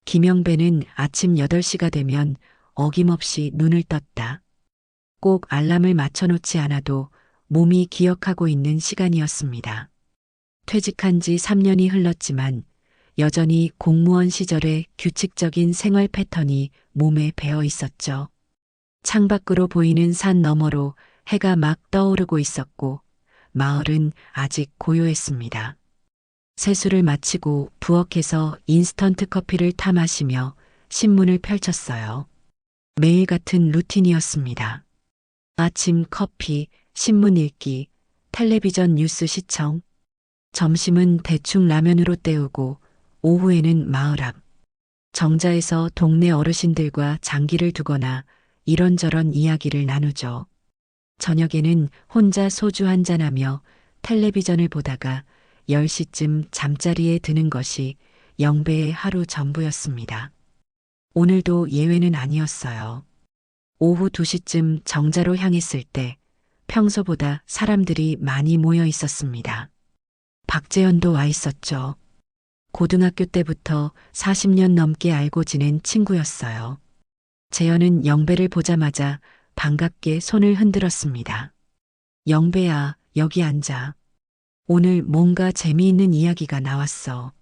김영배는 아침 8시가 되면 어김없이 눈을 떴다. 꼭 알람을 맞춰놓지 않아도 몸이 기억하고 있는 시간이었습니다. 퇴직한 지 3년이 흘렀지만 여전히 공무원 시절의 규칙적인 생활 패턴이 몸에 배어 있었죠. 창밖으로 보이는 산 너머로 해가 막 떠오르고 있었고 마을은 아직 고요했습니다. 세수를 마치고 부엌에서 인스턴트 커피를 타 마시며 신문을 펼쳤어요. 매일 같은 루틴이었습니다. 아침 커피, 신문 읽기, 텔레비전 뉴스 시청, 점심은 대충 라면으로 때우고 오후에는 마을 앞, 정자에서 동네 어르신들과 장기를 두거나 이런저런 이야기를 나누죠. 저녁에는 혼자 소주 한잔하며 텔레비전을 보다가 10시쯤 잠자리에 드는 것이 영배의 하루 전부였습니다. 오늘도 예외는 아니었어요. 오후 2시쯤 정자로 향했을 때 평소보다 사람들이 많이 모여 있었습니다. 박재현도 와 있었죠. 고등학교 때부터 40년 넘게 알고 지낸 친구였어요. 재현은 영배를 보자마자 반갑게 손을 흔들었습니다. 영배야, 여기 앉아. 오늘 뭔가 재미있는 이야기가 나왔어.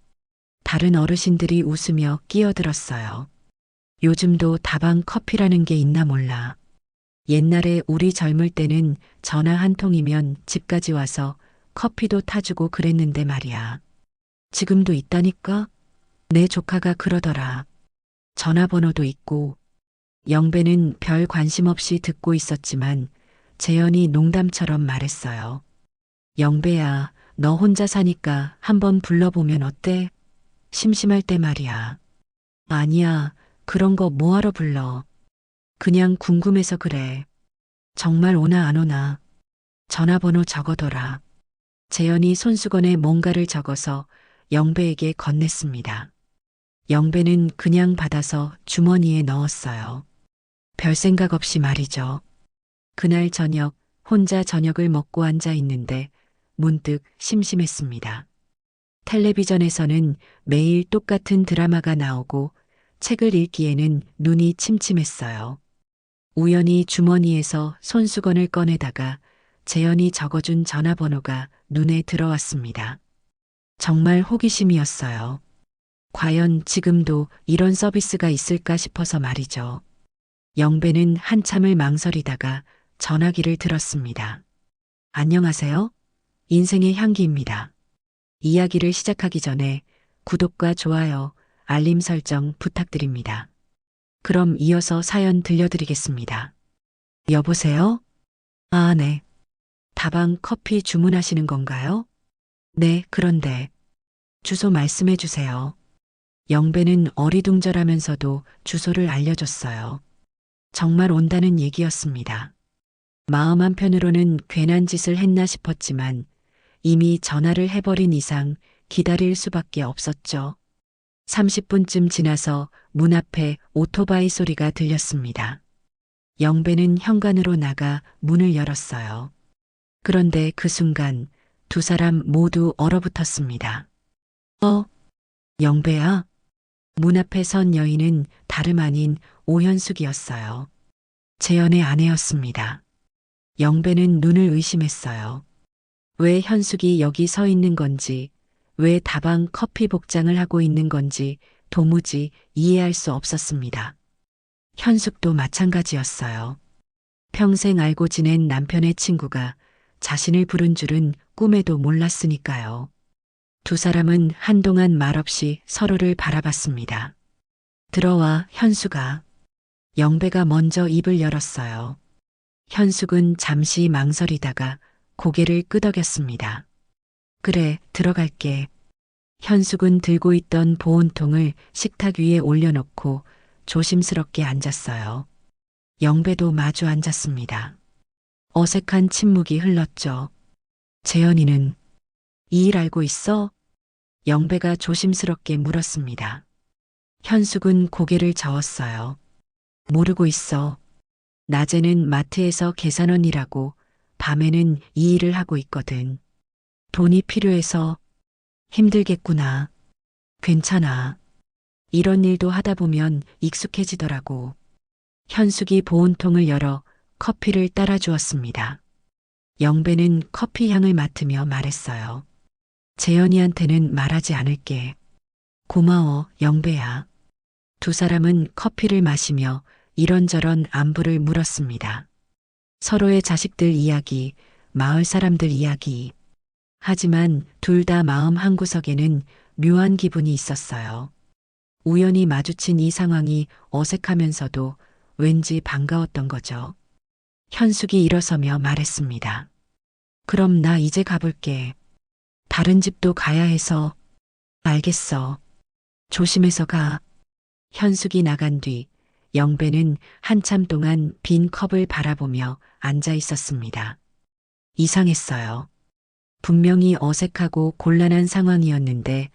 다른 어르신들이 웃으며 끼어들었어요. 요즘도 다방 커피라는 게 있나 몰라. 옛날에 우리 젊을 때는 전화 한 통이면 집까지 와서 커피도 타주고 그랬는데 말이야. 지금도 있다니까? 내 조카가 그러더라. 전화번호도 있고. 영배는 별 관심 없이 듣고 있었지만 재현이 농담처럼 말했어요. 영배야, 너 혼자 사니까 한번 불러보면 어때? 심심할 때 말이야. 아니야, 그런 거 뭐하러 불러. 그냥 궁금해서 그래. 정말 오나 안 오나. 전화번호 적어둬라. 재현이 손수건에 뭔가를 적어서 영배에게 건넸습니다. 영배는 그냥 받아서 주머니에 넣었어요. 별 생각 없이 말이죠. 그날 저녁 혼자 저녁을 먹고 앉아 있는데 문득 심심했습니다. 텔레비전에서는 매일 똑같은 드라마가 나오고 책을 읽기에는 눈이 침침했어요. 우연히 주머니에서 손수건을 꺼내다가 재현이 적어준 전화번호가 눈에 들어왔습니다. 정말 호기심이었어요. 과연 지금도 이런 서비스가 있을까 싶어서 말이죠. 영배는 한참을 망설이다가 전화기를 들었습니다. 안녕하세요. 인생의 향기입니다. 이야기를 시작하기 전에 구독과 좋아요, 알림 설정 부탁드립니다. 그럼 이어서 사연 들려드리겠습니다. 여보세요? 아, 네. 다방 커피 주문하시는 건가요? 네, 그런데 주소 말씀해 주세요. 영배는 어리둥절하면서도 주소를 알려줬어요. 정말 온다는 얘기였습니다. 마음 한편으로는 괜한 짓을 했나 싶었지만 이미 전화를 해버린 이상 기다릴 수밖에 없었죠. 30분쯤 지나서 문 앞에 오토바이 소리가 들렸습니다. 영배는 현관으로 나가 문을 열었어요. 그런데 그 순간 두 사람 모두 얼어붙었습니다. 영배야? 문 앞에 선 여인은 다름 아닌 오현숙이었어요. 재현의 아내였습니다. 영배는 눈을 의심했어요. 왜 현숙이 여기 서 있는 건지, 왜 다방 커피 복장을 하고 있는 건지 도무지 이해할 수 없었습니다. 현숙도 마찬가지였어요. 평생 알고 지낸 남편의 친구가 자신을 부른 줄은 꿈에도 몰랐으니까요. 두 사람은 한동안 말없이 서로를 바라봤습니다. 들어와, 현숙아. 영배가 먼저 입을 열었어요. 현숙은 잠시 망설이다가 고개를 끄덕였습니다. 그래, 들어갈게. 현숙은 들고 있던 보온통을 식탁 위에 올려놓고 조심스럽게 앉았어요. 영배도 마주 앉았습니다. 어색한 침묵이 흘렀죠. 재현이는 이 일 알고 있어? 영배가 조심스럽게 물었습니다. 현숙은 고개를 저었어요. 모르고 있어. 낮에는 마트에서 계산원 일하고 밤에는 이 일을 하고 있거든. 돈이 필요해서 힘들겠구나. 괜찮아. 이런 일도 하다 보면 익숙해지더라고. 현숙이 보온통을 열어 커피를 따라 주었습니다. 영배는 커피 향을 맡으며 말했어요. 재현이한테는 말하지 않을게. 고마워, 영배야. 두 사람은 커피를 마시며 이런저런 안부를 물었습니다. 서로의 자식들 이야기, 마을 사람들 이야기. 하지만 둘 다 마음 한구석에는 묘한 기분이 있었어요. 우연히 마주친 이 상황이 어색하면서도 왠지 반가웠던 거죠. 현숙이 일어서며 말했습니다. 그럼 나 이제 가볼게. 다른 집도 가야 해서. 알겠어. 조심해서 가. 현숙이 나간 뒤 영배는 한참 동안 빈 컵을 바라보며 앉아 있었습니다. 이상했어요. 분명히 어색하고 곤란한 상황이었는데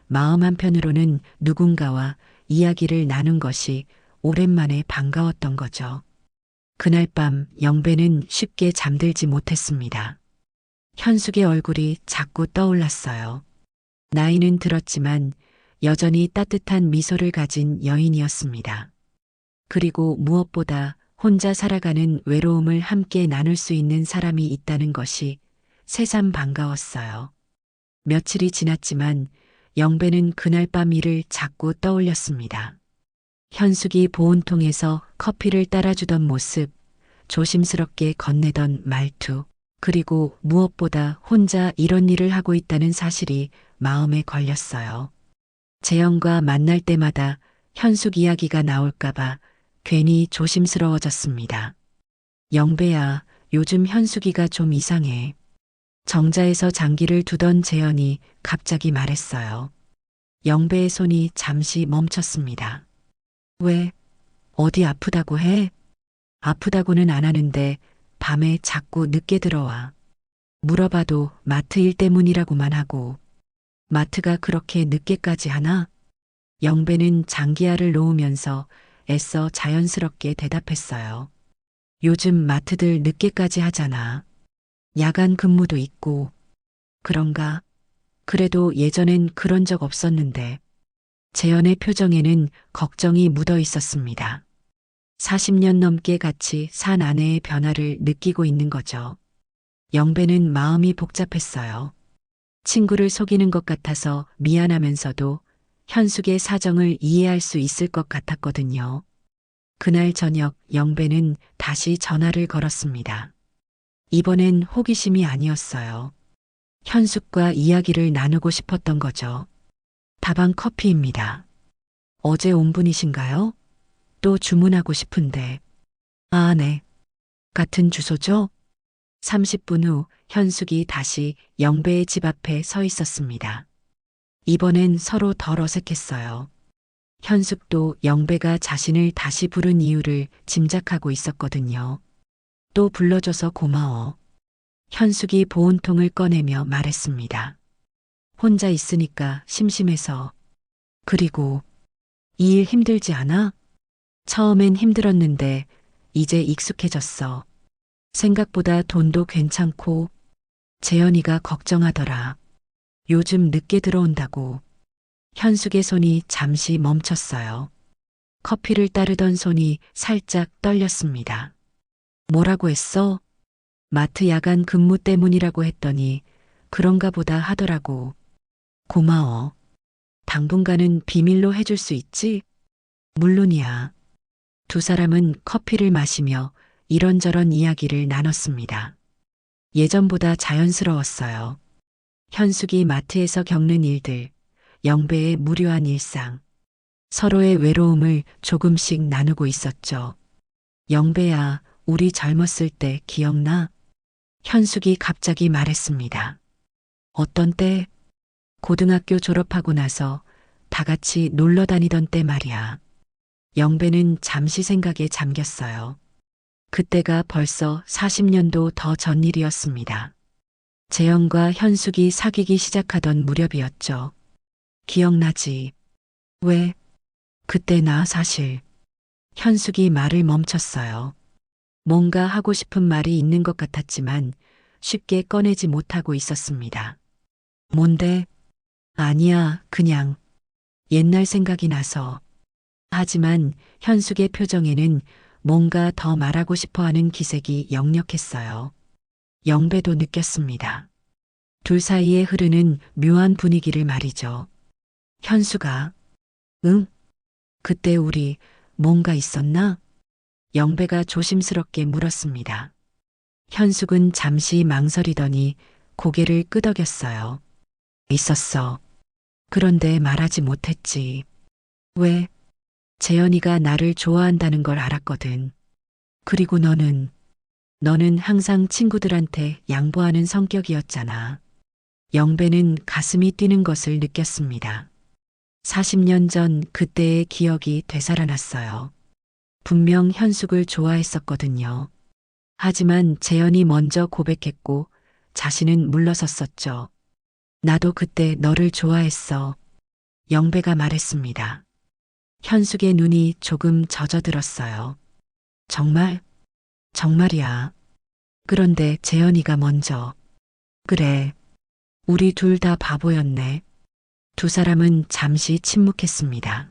마음 한편으로는 누군가와 이야기를 나눈 것이 오랜만에 반가웠던 거죠. 그날 밤 영배는 쉽게 잠들지 못했습니다. 현숙의 얼굴이 자꾸 떠올랐어요. 나이는 들었지만 여전히 따뜻한 미소를 가진 여인이었습니다. 그리고 무엇보다 혼자 살아가는 외로움을 함께 나눌 수 있는 사람이 있다는 것이 새삼 반가웠어요. 며칠이 지났지만 영배는 그날 밤 일을 자꾸 떠올렸습니다. 현숙이 보온통에서 커피를 따라주던 모습, 조심스럽게 건네던 말투, 그리고 무엇보다 혼자 이런 일을 하고 있다는 사실이 마음에 걸렸어요. 재영과 만날 때마다 현숙 이야기가 나올까봐 괜히 조심스러워졌습니다. 영배야, 요즘 현숙이가 좀 이상해. 정자에서 장기를 두던 재현이 갑자기 말했어요. 영배의 손이 잠시 멈췄습니다. 왜? 어디 아프다고 해? 아프다고는 안 하는데 밤에 자꾸 늦게 들어와. 물어봐도 마트 일 때문이라고만 하고. 마트가 그렇게 늦게까지 하나? 영배는 장기하를 놓으면서 애써 자연스럽게 대답했어요. 요즘 마트들 늦게까지 하잖아. 야간 근무도 있고. 그런가? 그래도 예전엔 그런 적 없었는데. 재현의 표정에는 걱정이 묻어 있었습니다. 40년 넘게 같이 산 아내의 변화를 느끼고 있는 거죠. 영배는 마음이 복잡했어요. 친구를 속이는 것 같아서 미안하면서도 현숙의 사정을 이해할 수 있을 것 같았거든요. 그날 저녁 영배는 다시 전화를 걸었습니다. 이번엔 호기심이 아니었어요. 현숙과 이야기를 나누고 싶었던 거죠. 다방 커피입니다. 어제 온 분이신가요? 또 주문하고 싶은데. 아, 네. 같은 주소죠? 30분 후 현숙이 다시 영배의 집 앞에 서 있었습니다. 이번엔 서로 덜 어색했어요. 현숙도 영배가 자신을 다시 부른 이유를 짐작하고 있었거든요. 또 불러줘서 고마워. 현숙이 보온통을 꺼내며 말했습니다. 혼자 있으니까 심심해서. 그리고 이 일 힘들지 않아? 처음엔 힘들었는데 이제 익숙해졌어. 생각보다 돈도 괜찮고 재현이가 걱정하더라. 요즘 늦게 들어온다고. 현숙의 손이 잠시 멈췄어요. 커피를 따르던 손이 살짝 떨렸습니다. 뭐라고 했어? 마트 야간 근무 때문이라고 했더니 그런가 보다 하더라고. 고마워. 당분간은 비밀로 해줄 수 있지? 물론이야. 두 사람은 커피를 마시며 이런저런 이야기를 나눴습니다. 예전보다 자연스러웠어요. 현숙이 마트에서 겪는 일들, 영배의 무료한 일상, 서로의 외로움을 조금씩 나누고 있었죠. 영배야, 우리 젊었을 때 기억나? 현숙이 갑자기 말했습니다. 어떤 때? 고등학교 졸업하고 나서 다 같이 놀러 다니던 때 말이야. 영배는 잠시 생각에 잠겼어요. 그때가 벌써 40년도 더 전 일이었습니다. 재영과 현숙이 사귀기 시작하던 무렵이었죠. 기억나지? 왜? 그때 나 사실. 현숙이 말을 멈췄어요. 뭔가 하고 싶은 말이 있는 것 같았지만 쉽게 꺼내지 못하고 있었습니다. 뭔데? 아니야, 그냥. 옛날 생각이 나서. 하지만 현숙의 표정에는 뭔가 더 말하고 싶어 하는 기색이 역력했어요. 영배도 느꼈습니다. 둘 사이에 흐르는 묘한 분위기를 말이죠. 현수가, 응? 그때 우리 뭔가 있었나? 영배가 조심스럽게 물었습니다. 현숙은 잠시 망설이더니 고개를 끄덕였어요. 있었어. 그런데 말하지 못했지. 왜? 재현이가 나를 좋아한다는 걸 알았거든. 그리고 너는 항상 친구들한테 양보하는 성격이었잖아. 영배는 가슴이 뛰는 것을 느꼈습니다. 40년 전 그때의 기억이 되살아났어요. 분명 현숙을 좋아했었거든요. 하지만 재현이 먼저 고백했고 자신은 물러섰었죠. 나도 그때 너를 좋아했어. 영배가 말했습니다. 현숙의 눈이 조금 젖어들었어요. 정말? 정말이야. 그런데 재현이가 먼저. 그래. 우리 둘 다 바보였네. 두 사람은 잠시 침묵했습니다.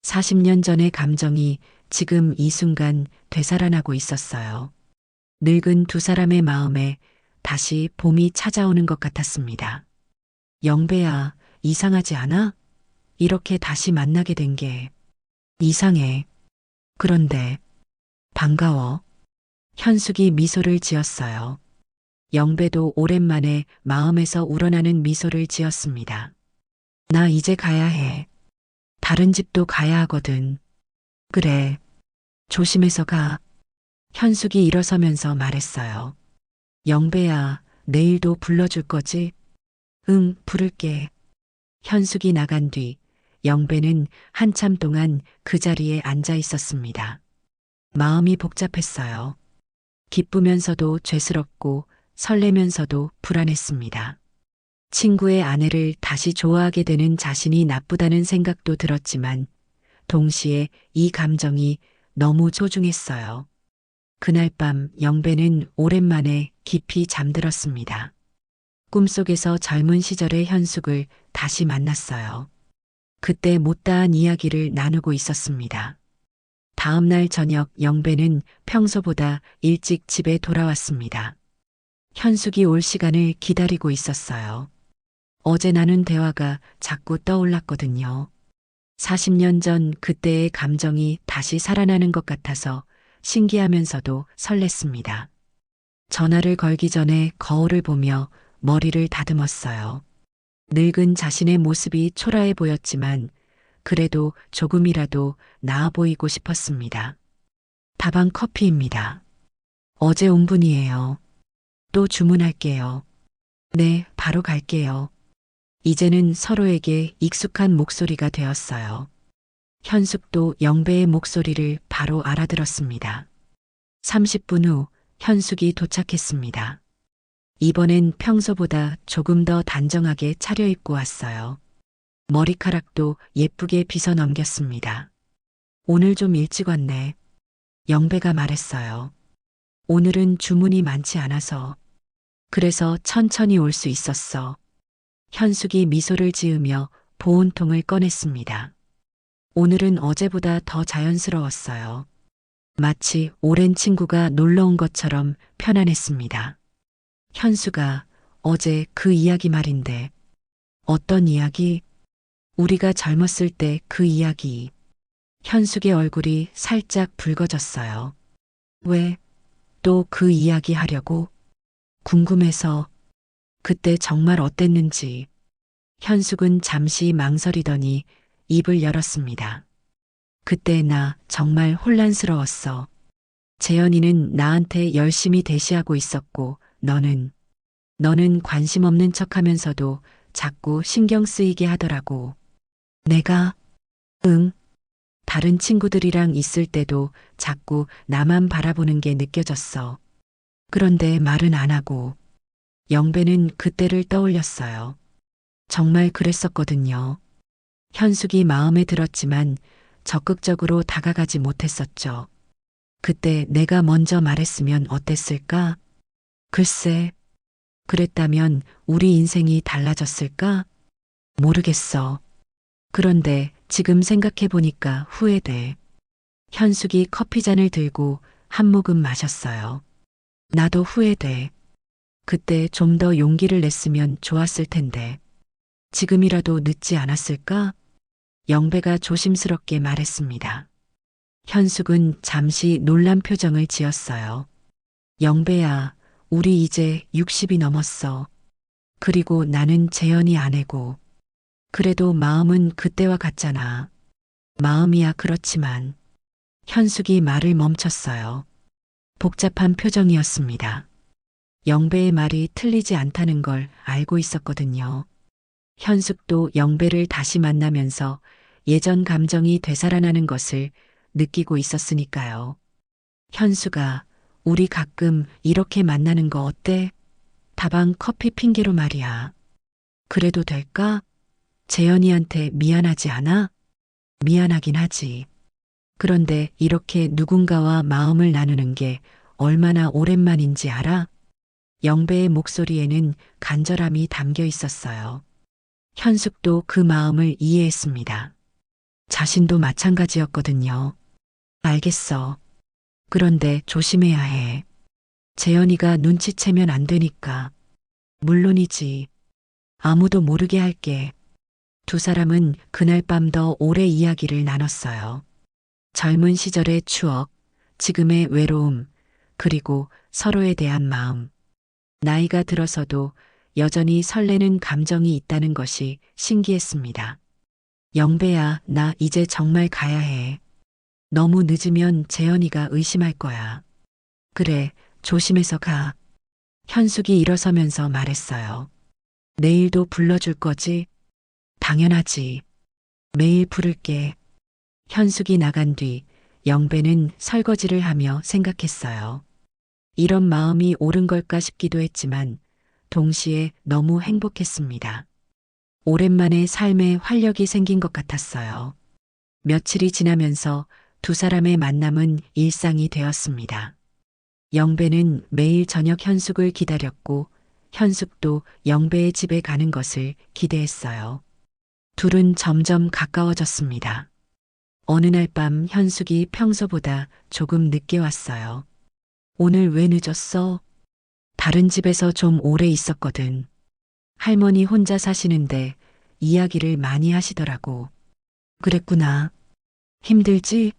40년 전의 감정이 지금 이 순간 되살아나고 있었어요. 늙은 두 사람의 마음에 다시 봄이 찾아오는 것 같았습니다. 영배야, 이상하지 않아? 이렇게 다시 만나게 된 게. 이상해. 그런데 반가워. 현숙이 미소를 지었어요. 영배도 오랜만에 마음에서 우러나는 미소를 지었습니다. 나 이제 가야 해. 다른 집도 가야 하거든. 그래. 조심해서 가. 현숙이 일어서면서 말했어요. 영배야, 내일도 불러줄 거지? 응, 부를게. 현숙이 나간 뒤 영배는 한참 동안 그 자리에 앉아 있었습니다. 마음이 복잡했어요. 기쁘면서도 죄스럽고 설레면서도 불안했습니다. 친구의 아내를 다시 좋아하게 되는 자신이 나쁘다는 생각도 들었지만 동시에 이 감정이 너무 소중했어요. 그날 밤 영배는 오랜만에 깊이 잠들었습니다. 꿈속에서 젊은 시절의 현숙을 다시 만났어요. 그때 못다한 이야기를 나누고 있었습니다. 다음 날 저녁 영배는 평소보다 일찍 집에 돌아왔습니다. 현숙이 올 시간을 기다리고 있었어요. 어제 나눈 대화가 자꾸 떠올랐거든요. 40년 전 그때의 감정이 다시 살아나는 것 같아서 신기하면서도 설렜습니다. 전화를 걸기 전에 거울을 보며 머리를 다듬었어요. 늙은 자신의 모습이 초라해 보였지만 그래도 조금이라도 나아 보이고 싶었습니다. 다방 커피입니다. 어제 온 분이에요. 또 주문할게요. 네, 바로 갈게요. 이제는 서로에게 익숙한 목소리가 되었어요. 현숙도 영배의 목소리를 바로 알아들었습니다. 30분 후 현숙이 도착했습니다. 이번엔 평소보다 조금 더 단정하게 차려입고 왔어요. 머리카락도 예쁘게 빗어 넘겼습니다. 오늘 좀 일찍 왔네. 영배가 말했어요. 오늘은 주문이 많지 않아서. 그래서 천천히 올 수 있었어. 현숙이 미소를 지으며 보온통을 꺼냈습니다. 오늘은 어제보다 더 자연스러웠어요. 마치 오랜 친구가 놀러 온 것처럼 편안했습니다. 현수가 어제 그 이야기 말인데. 어떤 이야기? 우리가 젊었을 때 그 이야기. 현숙의 얼굴이 살짝 붉어졌어요. 왜 또 그 이야기 하려고? 궁금해서. 그때 정말 어땠는지. 현숙은 잠시 망설이더니 입을 열었습니다. 그때 나 정말 혼란스러웠어. 재현이는 나한테 열심히 대시하고 있었고 너는 관심 없는 척 하면서도 자꾸 신경 쓰이게 하더라고. 내가, 응, 다른 친구들이랑 있을 때도 자꾸 나만 바라보는 게 느껴졌어. 그런데 말은 안 하고. 영배는 그때를 떠올렸어요. 정말 그랬었거든요. 현숙이 마음에 들었지만 적극적으로 다가가지 못했었죠. 그때 내가 먼저 말했으면 어땠을까? 글쎄, 그랬다면 우리 인생이 달라졌을까? 모르겠어. 그런데 지금 생각해보니까 후회돼. 현숙이 커피잔을 들고 한 모금 마셨어요. 나도 후회돼. 그때 좀 더 용기를 냈으면 좋았을 텐데. 지금이라도 늦지 않았을까? 영배가 조심스럽게 말했습니다. 현숙은 잠시 놀란 표정을 지었어요. 영배야, 우리 이제 60이 넘었어. 그리고 나는 재현이 아내고. 그래도 마음은 그때와 같잖아. 마음이야 그렇지만. 현숙이 말을 멈췄어요. 복잡한 표정이었습니다. 영배의 말이 틀리지 않다는 걸 알고 있었거든요. 현숙도 영배를 다시 만나면서 예전 감정이 되살아나는 것을 느끼고 있었으니까요. 현수가 우리 가끔 이렇게 만나는 거 어때? 다방 커피 핑계로 말이야. 그래도 될까? 재현이한테 미안하지 않아? 미안하긴 하지. 그런데 이렇게 누군가와 마음을 나누는 게 얼마나 오랜만인지 알아? 영배의 목소리에는 간절함이 담겨 있었어요. 현숙도 그 마음을 이해했습니다. 자신도 마찬가지였거든요. 알겠어. 그런데 조심해야 해. 재현이가 눈치채면 안 되니까. 물론이지. 아무도 모르게 할게. 두 사람은 그날 밤 더 오래 이야기를 나눴어요. 젊은 시절의 추억, 지금의 외로움, 그리고 서로에 대한 마음. 나이가 들어서도 여전히 설레는 감정이 있다는 것이 신기했습니다. 영배야, 나 이제 정말 가야 해. 너무 늦으면 재현이가 의심할 거야. 그래, 조심해서 가. 현숙이 일어서면서 말했어요. 내일도 불러줄 거지? 당연하지. 매일 부를게. 현숙이 나간 뒤 영배는 설거지를 하며 생각했어요. 이런 마음이 옳은 걸까 싶기도 했지만 동시에 너무 행복했습니다. 오랜만에 삶에 활력이 생긴 것 같았어요. 며칠이 지나면서 두 사람의 만남은 일상이 되었습니다. 영배는 매일 저녁 현숙을 기다렸고 현숙도 영배의 집에 가는 것을 기대했어요. 둘은 점점 가까워졌습니다. 어느 날 밤 현숙이 평소보다 조금 늦게 왔어요. 오늘 왜 늦었어? 다른 집에서 좀 오래 있었거든. 할머니 혼자 사시는데 이야기를 많이 하시더라고. 그랬구나. 힘들지?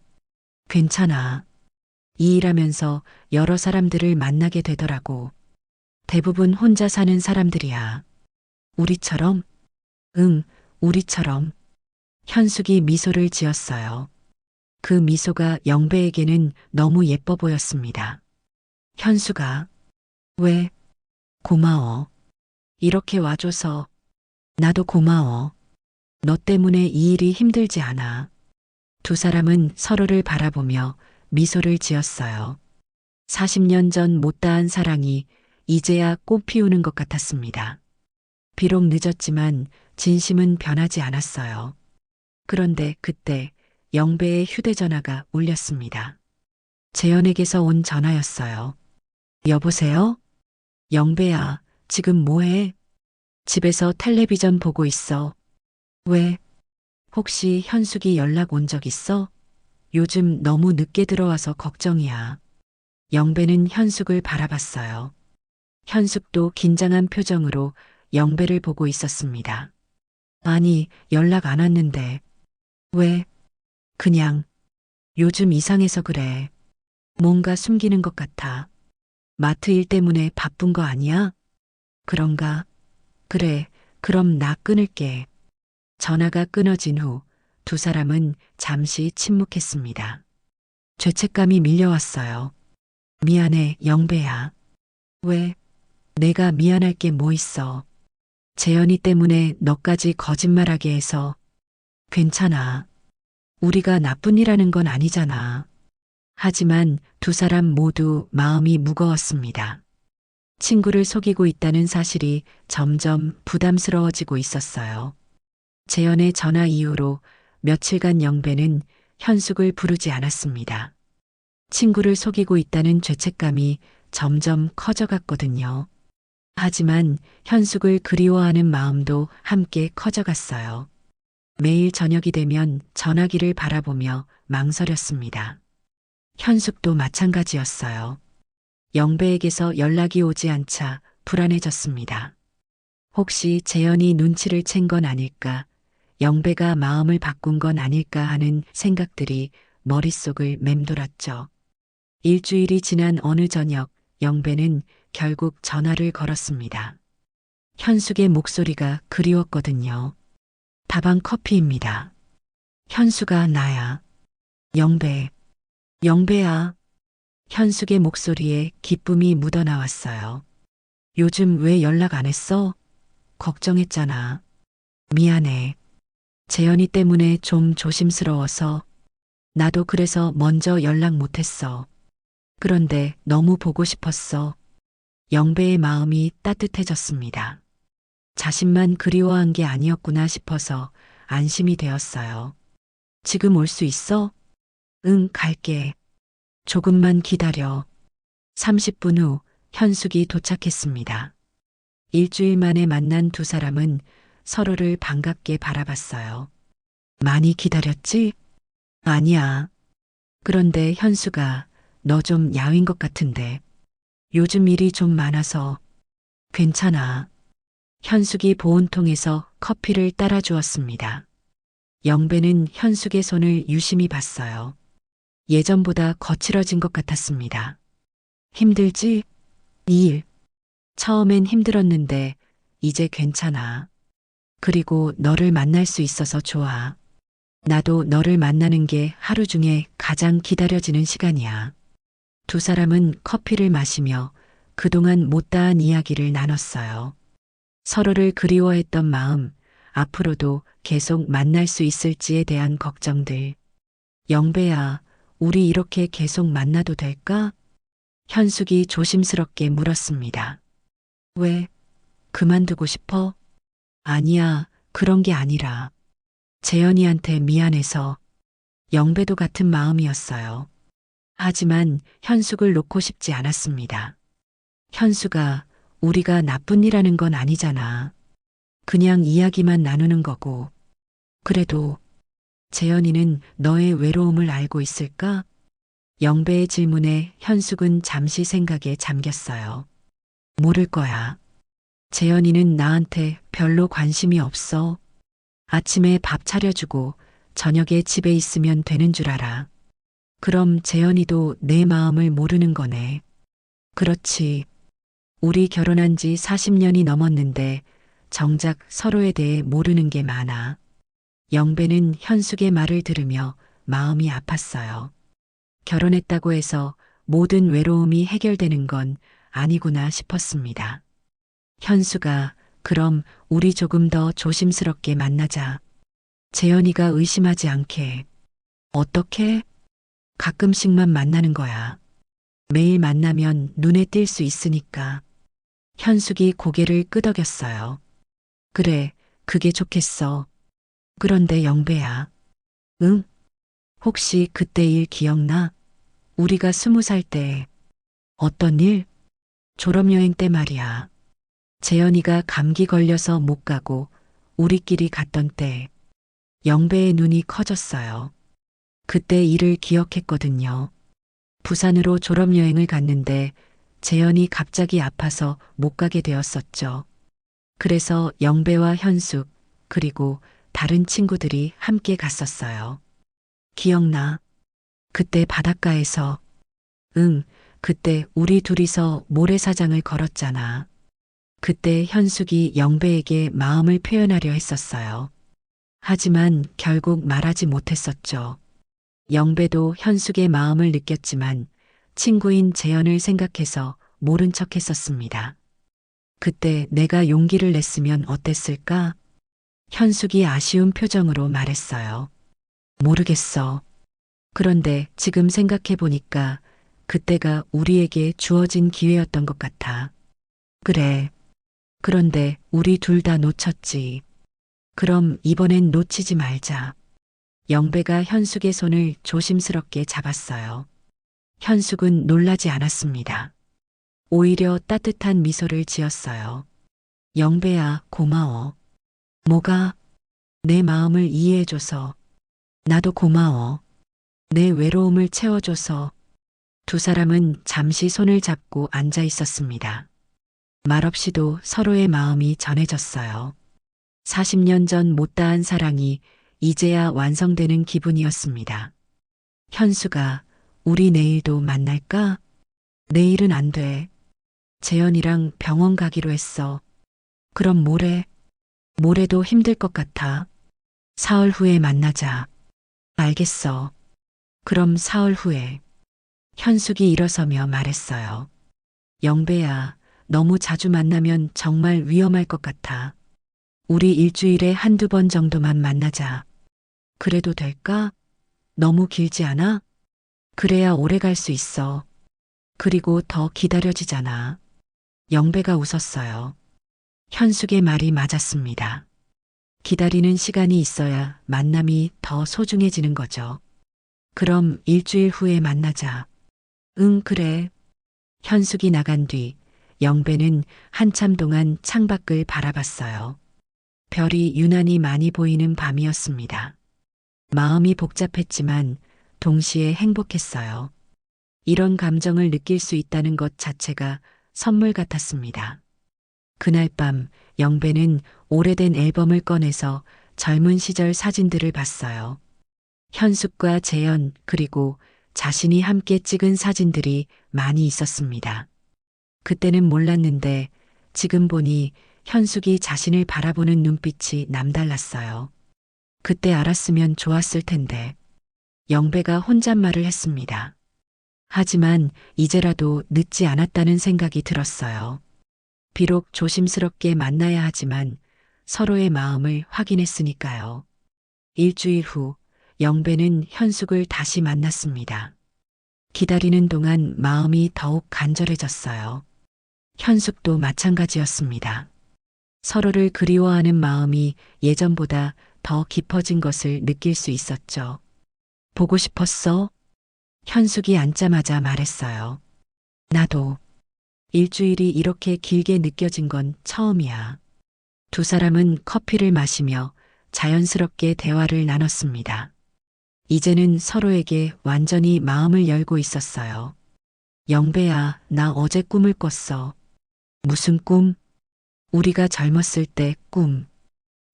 괜찮아. 이 일하면서 여러 사람들을 만나게 되더라고. 대부분 혼자 사는 사람들이야. 우리처럼? 응, 우리처럼. 현숙이 미소를 지었어요. 그 미소가 영배에게는 너무 예뻐 보였습니다. 현숙아, 왜? 고마워. 이렇게 와줘서. 나도 고마워. 너 때문에 이 일이 힘들지 않아. 두 사람은 서로를 바라보며 미소를 지었어요. 40년 전 못다한 사랑이 이제야 꽃 피우는 것 같았습니다. 비록 늦었지만 진심은 변하지 않았어요. 그런데 그때 영배의 휴대전화가 울렸습니다. 재현에게서 온 전화였어요. 여보세요? 영배야, 지금 뭐해? 집에서 텔레비전 보고 있어. 왜? 혹시 현숙이 연락 온 적 있어? 요즘 너무 늦게 들어와서 걱정이야. 영배는 현숙을 바라봤어요. 현숙도 긴장한 표정으로 영배를 보고 있었습니다. 아니, 연락 안 왔는데. 왜? 그냥 요즘 이상해서 그래. 뭔가 숨기는 것 같아. 마트 일 때문에 바쁜 거 아니야? 그런가? 그래, 그럼 나 끊을게. 전화가 끊어진 후 두 사람은 잠시 침묵했습니다. 죄책감이 밀려왔어요. 미안해, 영배야. 왜? 내가 미안할 게 뭐 있어. 재현이 때문에 너까지 거짓말하게 해서. 괜찮아. 우리가 나쁜 일하는 건 아니잖아. 하지만 두 사람 모두 마음이 무거웠습니다. 친구를 속이고 있다는 사실이 점점 부담스러워지고 있었어요. 재현의 전화 이후로 며칠간 영배는 현숙을 부르지 않았습니다. 친구를 속이고 있다는 죄책감이 점점 커져갔거든요. 하지만 현숙을 그리워하는 마음도 함께 커져갔어요. 매일 저녁이 되면 전화기를 바라보며 망설였습니다. 현숙도 마찬가지였어요. 영배에게서 연락이 오지 않자 불안해졌습니다. 혹시 재현이 눈치를 챈 건 아닐까, 영배가 마음을 바꾼 건 아닐까 하는 생각들이 머릿속을 맴돌았죠. 일주일이 지난 어느 저녁, 영배는 결국 전화를 걸었습니다. 현숙의 목소리가 그리웠거든요. 다방 커피입니다. 현수가 나야. 영배. 영배야. 현숙의 목소리에 기쁨이 묻어나왔어요. 요즘 왜 연락 안 했어? 걱정했잖아. 미안해. 재현이 때문에 좀 조심스러워서. 나도 그래서 먼저 연락 못했어. 그런데 너무 보고 싶었어. 영배의 마음이 따뜻해졌습니다. 자신만 그리워한 게 아니었구나 싶어서 안심이 되었어요. 지금 올 수 있어? 응, 갈게. 조금만 기다려. 30분 후 현숙이 도착했습니다. 일주일 만에 만난 두 사람은 서로를 반갑게 바라봤어요. 많이 기다렸지? 아니야. 그런데 현수가 너 좀 야윈 것 같은데. 요즘 일이 좀 많아서. 괜찮아. 현숙이 보온통에서 커피를 따라 주었습니다. 영배는 현숙의 손을 유심히 봤어요. 예전보다 거칠어진 것 같았습니다. 힘들지? 이 일. 처음엔 힘들었는데 이제 괜찮아. 그리고 너를 만날 수 있어서 좋아. 나도 너를 만나는 게 하루 중에 가장 기다려지는 시간이야. 두 사람은 커피를 마시며 그동안 못다한 이야기를 나눴어요. 서로를 그리워했던 마음, 앞으로도 계속 만날 수 있을지에 대한 걱정들. 영배야, 우리 이렇게 계속 만나도 될까? 현숙이 조심스럽게 물었습니다. 왜? 그만두고 싶어? 아니야, 그런 게 아니라. 재현이한테 미안해서. 영배도 같은 마음이었어요. 하지만 현숙을 놓고 싶지 않았습니다. 현수가 우리가 나쁜 일 하는 건 아니잖아. 그냥 이야기만 나누는 거고. 그래도 재현이는 너의 외로움을 알고 있을까? 영배의 질문에 현숙은 잠시 생각에 잠겼어요. 모를 거야. 재현이는 나한테 별로 관심이 없어. 아침에 밥 차려주고 저녁에 집에 있으면 되는 줄 알아. 그럼 재현이도 내 마음을 모르는 거네. 그렇지. 우리 결혼한 지 40년이 넘었는데 정작 서로에 대해 모르는 게 많아. 영배는 현숙의 말을 들으며 마음이 아팠어요. 결혼했다고 해서 모든 외로움이 해결되는 건 아니구나 싶었습니다. 현수가 그럼 우리 조금 더 조심스럽게 만나자. 재현이가 의심하지 않게. 어떻게? 가끔씩만 만나는 거야. 매일 만나면 눈에 띌 수 있으니까. 현숙이 고개를 끄덕였어요. 그래, 그게 좋겠어. 그런데 영배야. 응? 혹시 그때 일 기억나? 우리가 20살 때. 어떤 일? 졸업여행 때 말이야. 재현이가 감기 걸려서 못 가고 우리끼리 갔던 때. 영배의 눈이 커졌어요. 그때 일을 기억했거든요. 부산으로 졸업여행을 갔는데 재현이 갑자기 아파서 못 가게 되었었죠. 그래서 영배와 현숙, 그리고 다른 친구들이 함께 갔었어요. 기억나? 그때 바닷가에서. 응, 그때 우리 둘이서 모래사장을 걸었잖아. 그때 현숙이 영배에게 마음을 표현하려 했었어요. 하지만 결국 말하지 못했었죠. 영배도 현숙의 마음을 느꼈지만 친구인 재현을 생각해서 모른 척 했었습니다. 그때 내가 용기를 냈으면 어땠을까? 현숙이 아쉬운 표정으로 말했어요. 모르겠어. 그런데 지금 생각해 보니까 그때가 우리에게 주어진 기회였던 것 같아. 그래. 그런데 우리 둘 다 놓쳤지. 그럼 이번엔 놓치지 말자. 영배가 현숙의 손을 조심스럽게 잡았어요. 현숙은 놀라지 않았습니다. 오히려 따뜻한 미소를 지었어요. 영배야, 고마워. 뭐가? 내 마음을 이해해줘서. 나도 고마워. 내 외로움을 채워줘서. 두 사람은 잠시 손을 잡고 앉아 있었습니다. 말없이도 서로의 마음이 전해졌어요. 40년 전 못다한 사랑이 이제야 완성되는 기분이었습니다. 현수가 우리 내일도 만날까? 내일은 안 돼. 재현이랑 병원 가기로 했어. 그럼 모레? 모레도 힘들 것 같아. 사흘 후에 만나자. 알겠어. 그럼 사흘 후에. 현숙이 일어서며 말했어요. 영배야, 너무 자주 만나면 정말 위험할 것 같아. 우리 일주일에 한두 번 정도만 만나자. 그래도 될까? 너무 길지 않아? 그래야 오래 갈 수 있어. 그리고 더 기다려지잖아. 영배가 웃었어요. 현숙의 말이 맞았습니다. 기다리는 시간이 있어야 만남이 더 소중해지는 거죠. 그럼 일주일 후에 만나자. 응, 그래. 현숙이 나간 뒤 영배는 한참 동안 창밖을 바라봤어요. 별이 유난히 많이 보이는 밤이었습니다. 마음이 복잡했지만 동시에 행복했어요. 이런 감정을 느낄 수 있다는 것 자체가 선물 같았습니다. 그날 밤 영배는 오래된 앨범을 꺼내서 젊은 시절 사진들을 봤어요. 현숙과 재현 그리고 자신이 함께 찍은 사진들이 많이 있었습니다. 그때는 몰랐는데 지금 보니 현숙이 자신을 바라보는 눈빛이 남달랐어요. 그때 알았으면 좋았을 텐데. 영배가 혼잣말을 했습니다. 하지만 이제라도 늦지 않았다는 생각이 들었어요. 비록 조심스럽게 만나야 하지만 서로의 마음을 확인했으니까요. 일주일 후 영배는 현숙을 다시 만났습니다. 기다리는 동안 마음이 더욱 간절해졌어요. 현숙도 마찬가지였습니다. 서로를 그리워하는 마음이 예전보다 더 깊어진 것을 느낄 수 있었죠. 보고 싶었어? 현숙이 앉자마자 말했어요. 나도. 일주일이 이렇게 길게 느껴진 건 처음이야. 두 사람은 커피를 마시며 자연스럽게 대화를 나눴습니다. 이제는 서로에게 완전히 마음을 열고 있었어요. 영배야, 나 어제 꿈을 꿨어. 무슨 꿈? 우리가 젊었을 때 꿈.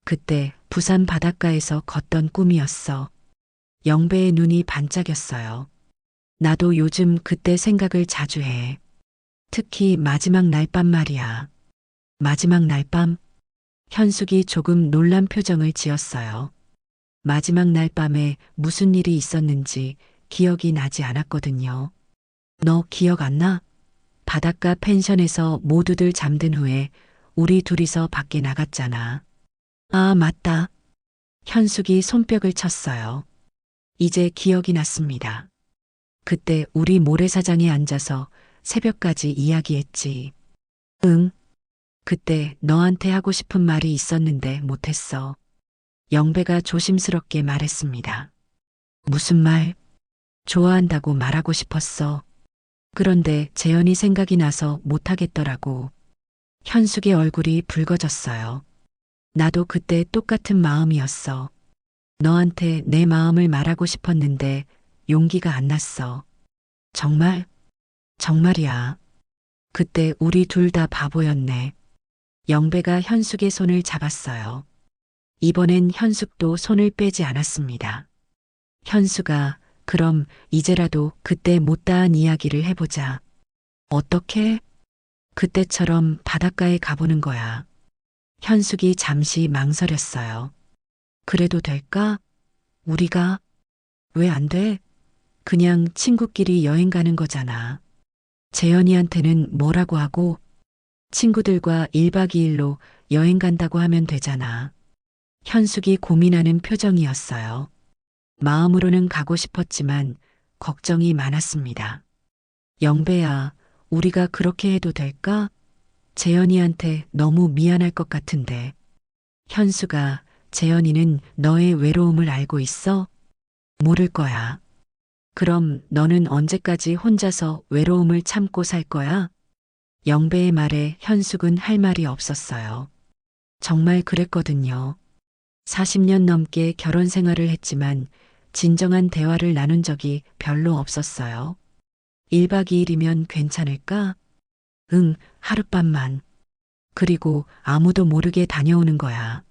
그때 부산 바닷가에서 걷던 꿈이었어. 영배의 눈이 반짝였어요. 나도 요즘 그때 생각을 자주 해. 특히 마지막 날밤 말이야. 마지막 날밤? 현숙이 조금 놀란 표정을 지었어요. 마지막 날밤에 무슨 일이 있었는지 기억이 나지 않았거든요. 너 기억 안 나? 바닷가 펜션에서 모두들 잠든 후에 우리 둘이서 밖에 나갔잖아. 아, 맞다. 현숙이 손뼉을 쳤어요. 이제 기억이 났습니다. 그때 우리 모래사장에 앉아서 새벽까지 이야기했지. 응. 그때 너한테 하고 싶은 말이 있었는데 못했어. 영배가 조심스럽게 말했습니다. 무슨 말? 좋아한다고 말하고 싶었어. 그런데 재현이 생각이 나서 못하겠더라고. 현숙의 얼굴이 붉어졌어요. 나도 그때 똑같은 마음이었어. 너한테 내 마음을 말하고 싶었는데 용기가 안 났어. 정말? 정말이야. 그때 우리 둘 다 바보였네. 영배가 현숙의 손을 잡았어요. 이번엔 현숙도 손을 빼지 않았습니다. 현수가 그럼 이제라도 그때 못다한 이야기를 해보자. 어떻게? 그때처럼 바닷가에 가보는 거야. 현숙이 잠시 망설였어요. 그래도 될까? 우리가? 왜 안 돼? 그냥 친구끼리 여행 가는 거잖아. 재현이한테는 뭐라고 하고 친구들과 1박 2일로 여행 간다고 하면 되잖아. 현숙이 고민하는 표정이었어요. 마음으로는 가고 싶었지만 걱정이 많았습니다. 영배야, 우리가 그렇게 해도 될까? 재현이한테 너무 미안할 것 같은데. 현수가 재현이는 너의 외로움을 알고 있어? 모를 거야. 그럼 너는 언제까지 혼자서 외로움을 참고 살 거야? 영배의 말에 현숙은 할 말이 없었어요. 정말 그랬거든요. 40년 넘게 결혼 생활을 했지만 진정한 대화를 나눈 적이 별로 없었어요. 1박 2일이면 괜찮을까? 응, 하룻밤만. 그리고 아무도 모르게 다녀오는 거야.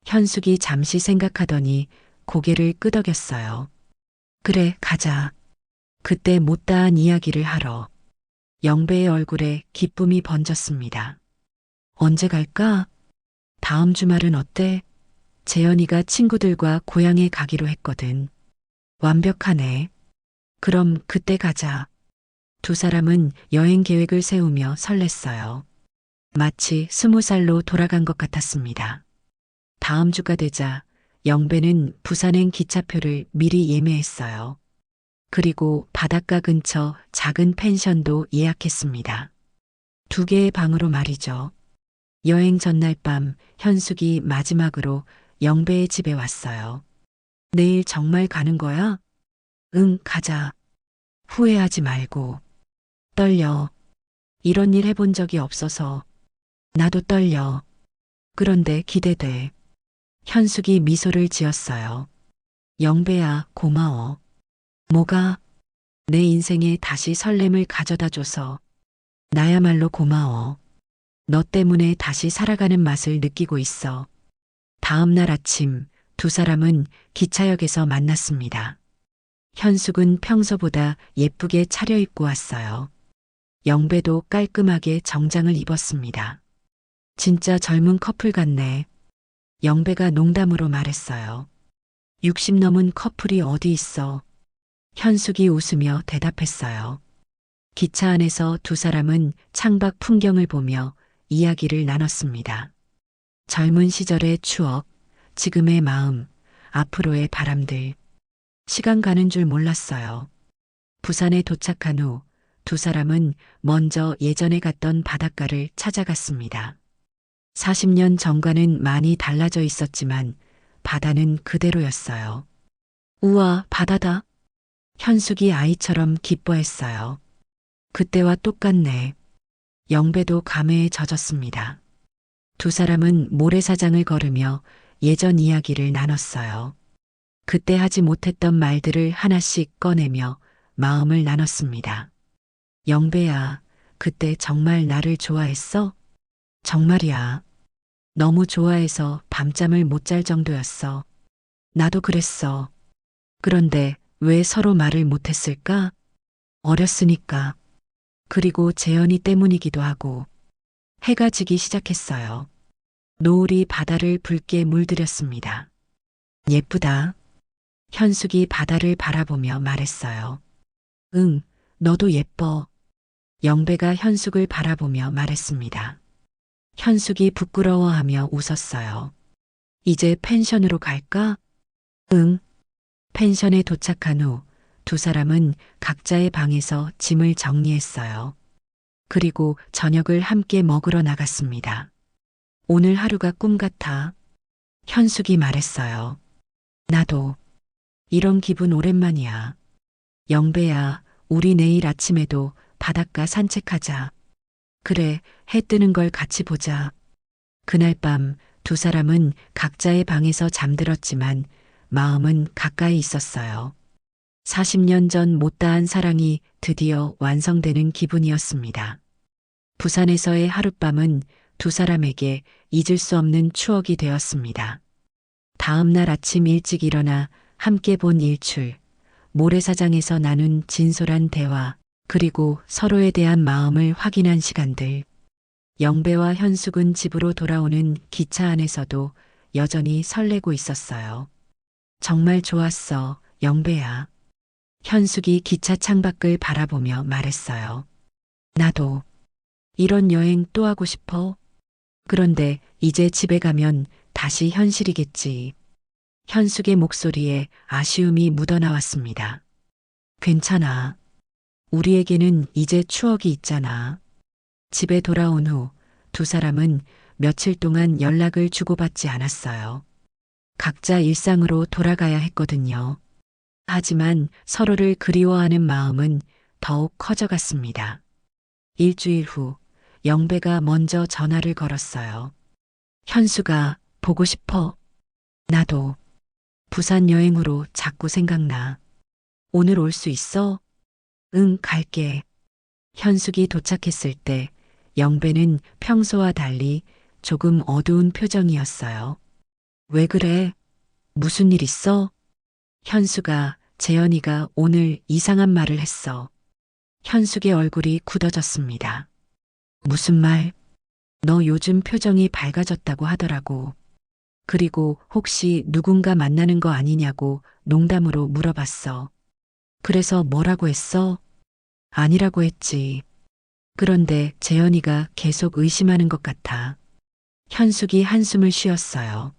현숙이 잠시 생각하더니 고개를 끄덕였어요. 그래, 가자. 그때 못다한 이야기를 하러 영배의 얼굴에 기쁨이 번졌습니다. 언제 갈까? 다음 주말은 어때? 재현이가 친구들과 고향에 가기로 했거든. 완벽하네. 그럼 그때 가자. 두 사람은 여행 계획을 세우며 설렜어요. 마치 20살로 돌아간 것 같았습니다. 다음 주가 되자 영배는 부산행 기차표를 미리 예매했어요. 그리고 바닷가 근처 작은 펜션도 예약했습니다. 2개의 방으로 말이죠. 여행 전날 밤 현숙이 마지막으로 영배의 집에 왔어요. 내일 정말 가는 거야? 응, 가자. 후회하지 말고. 떨려. 이런 일 해본 적이 없어서. 나도 떨려. 그런데 기대돼. 현숙이 미소를 지었어요. 영배야, 고마워. 뭐가? 내 인생에 다시 설렘을 가져다 줘서. 나야말로 고마워. 너 때문에 다시 살아가는 맛을 느끼고 있어. 다음 날 아침 두 사람은 기차역에서 만났습니다. 현숙은 평소보다 예쁘게 차려입고 왔어요. 영배도 깔끔하게 정장을 입었습니다. 진짜 젊은 커플 같네. 영배가 농담으로 말했어요. 60 넘은 커플이 어디 있어. 현숙이 웃으며 대답했어요. 기차 안에서 두 사람은 창밖 풍경을 보며 이야기를 나눴습니다. 젊은 시절의 추억, 지금의 마음, 앞으로의 바람들. 시간 가는 줄 몰랐어요. 부산에 도착한 후 두 사람은 먼저 예전에 갔던 바닷가를 찾아갔습니다. 40년 전과는 많이 달라져 있었지만 바다는 그대로였어요. 우와, 바다다. 현숙이 아이처럼 기뻐했어요. 그때와 똑같네. 영배도 감회에 젖었습니다. 두 사람은 모래사장을 걸으며 예전 이야기를 나눴어요. 그때 하지 못했던 말들을 하나씩 꺼내며 마음을 나눴습니다. 영배야, 그때 정말 나를 좋아했어? 정말이야. 너무 좋아해서 밤잠을 못 잘 정도였어. 나도 그랬어. 그런데 왜 서로 말을 못했을까? 어렸으니까. 그리고 재현이 때문이기도 하고. 해가 지기 시작했어요. 노을이 바다를 붉게 물들였습니다. 예쁘다. 현숙이 바다를 바라보며 말했어요. 응, 너도 예뻐. 영배가 현숙을 바라보며 말했습니다. 현숙이 부끄러워하며 웃었어요. 이제 펜션으로 갈까? 응. 펜션에 도착한 후 두 사람은 각자의 방에서 짐을 정리했어요. 그리고 저녁을 함께 먹으러 나갔습니다. 오늘 하루가 꿈 같아. 현숙이 말했어요. 나도. 이런 기분 오랜만이야. 영배야, 우리 내일 아침에도 바닷가 산책하자. 그래, 해 뜨는 걸 같이 보자. 그날 밤 두 사람은 각자의 방에서 잠들었지만 마음은 가까이 있었어요. 40년 전 못다한 사랑이 드디어 완성되는 기분이었습니다. 부산에서의 하룻밤은 두 사람에게 잊을 수 없는 추억이 되었습니다. 다음 날 아침 일찍 일어나 함께 본 일출, 모래사장에서 나눈 진솔한 대화, 그리고 서로에 대한 마음을 확인한 시간들. 영배와 현숙은 집으로 돌아오는 기차 안에서도 여전히 설레고 있었어요. 정말 좋았어, 영배야. 현숙이 기차 창밖을 바라보며 말했어요. 나도. 이런 여행 또 하고 싶어. 그런데 이제 집에 가면 다시 현실이겠지. 현숙의 목소리에 아쉬움이 묻어나왔습니다. 괜찮아. 우리에게는 이제 추억이 있잖아. 집에 돌아온 후 두 사람은 며칠 동안 연락을 주고받지 않았어요. 각자 일상으로 돌아가야 했거든요. 하지만 서로를 그리워하는 마음은 더욱 커져갔습니다. 일주일 후 영배가 먼저 전화를 걸었어요. 현수가 보고 싶어. 나도 부산 여행으로 자꾸 생각나. 오늘 올 수 있어? 응, 갈게. 현숙이 도착했을 때 영배는 평소와 달리 조금 어두운 표정이었어요. 왜 그래? 무슨 일 있어? 현수가 재현이가 오늘 이상한 말을 했어. 현숙의 얼굴이 굳어졌습니다. 무슨 말? 너 요즘 표정이 밝아졌다고 하더라고. 그리고 혹시 누군가 만나는 거 아니냐고 농담으로 물어봤어. 그래서 뭐라고 했어? 아니라고 했지. 그런데 재현이가 계속 의심하는 것 같아. 현숙이 한숨을 쉬었어요.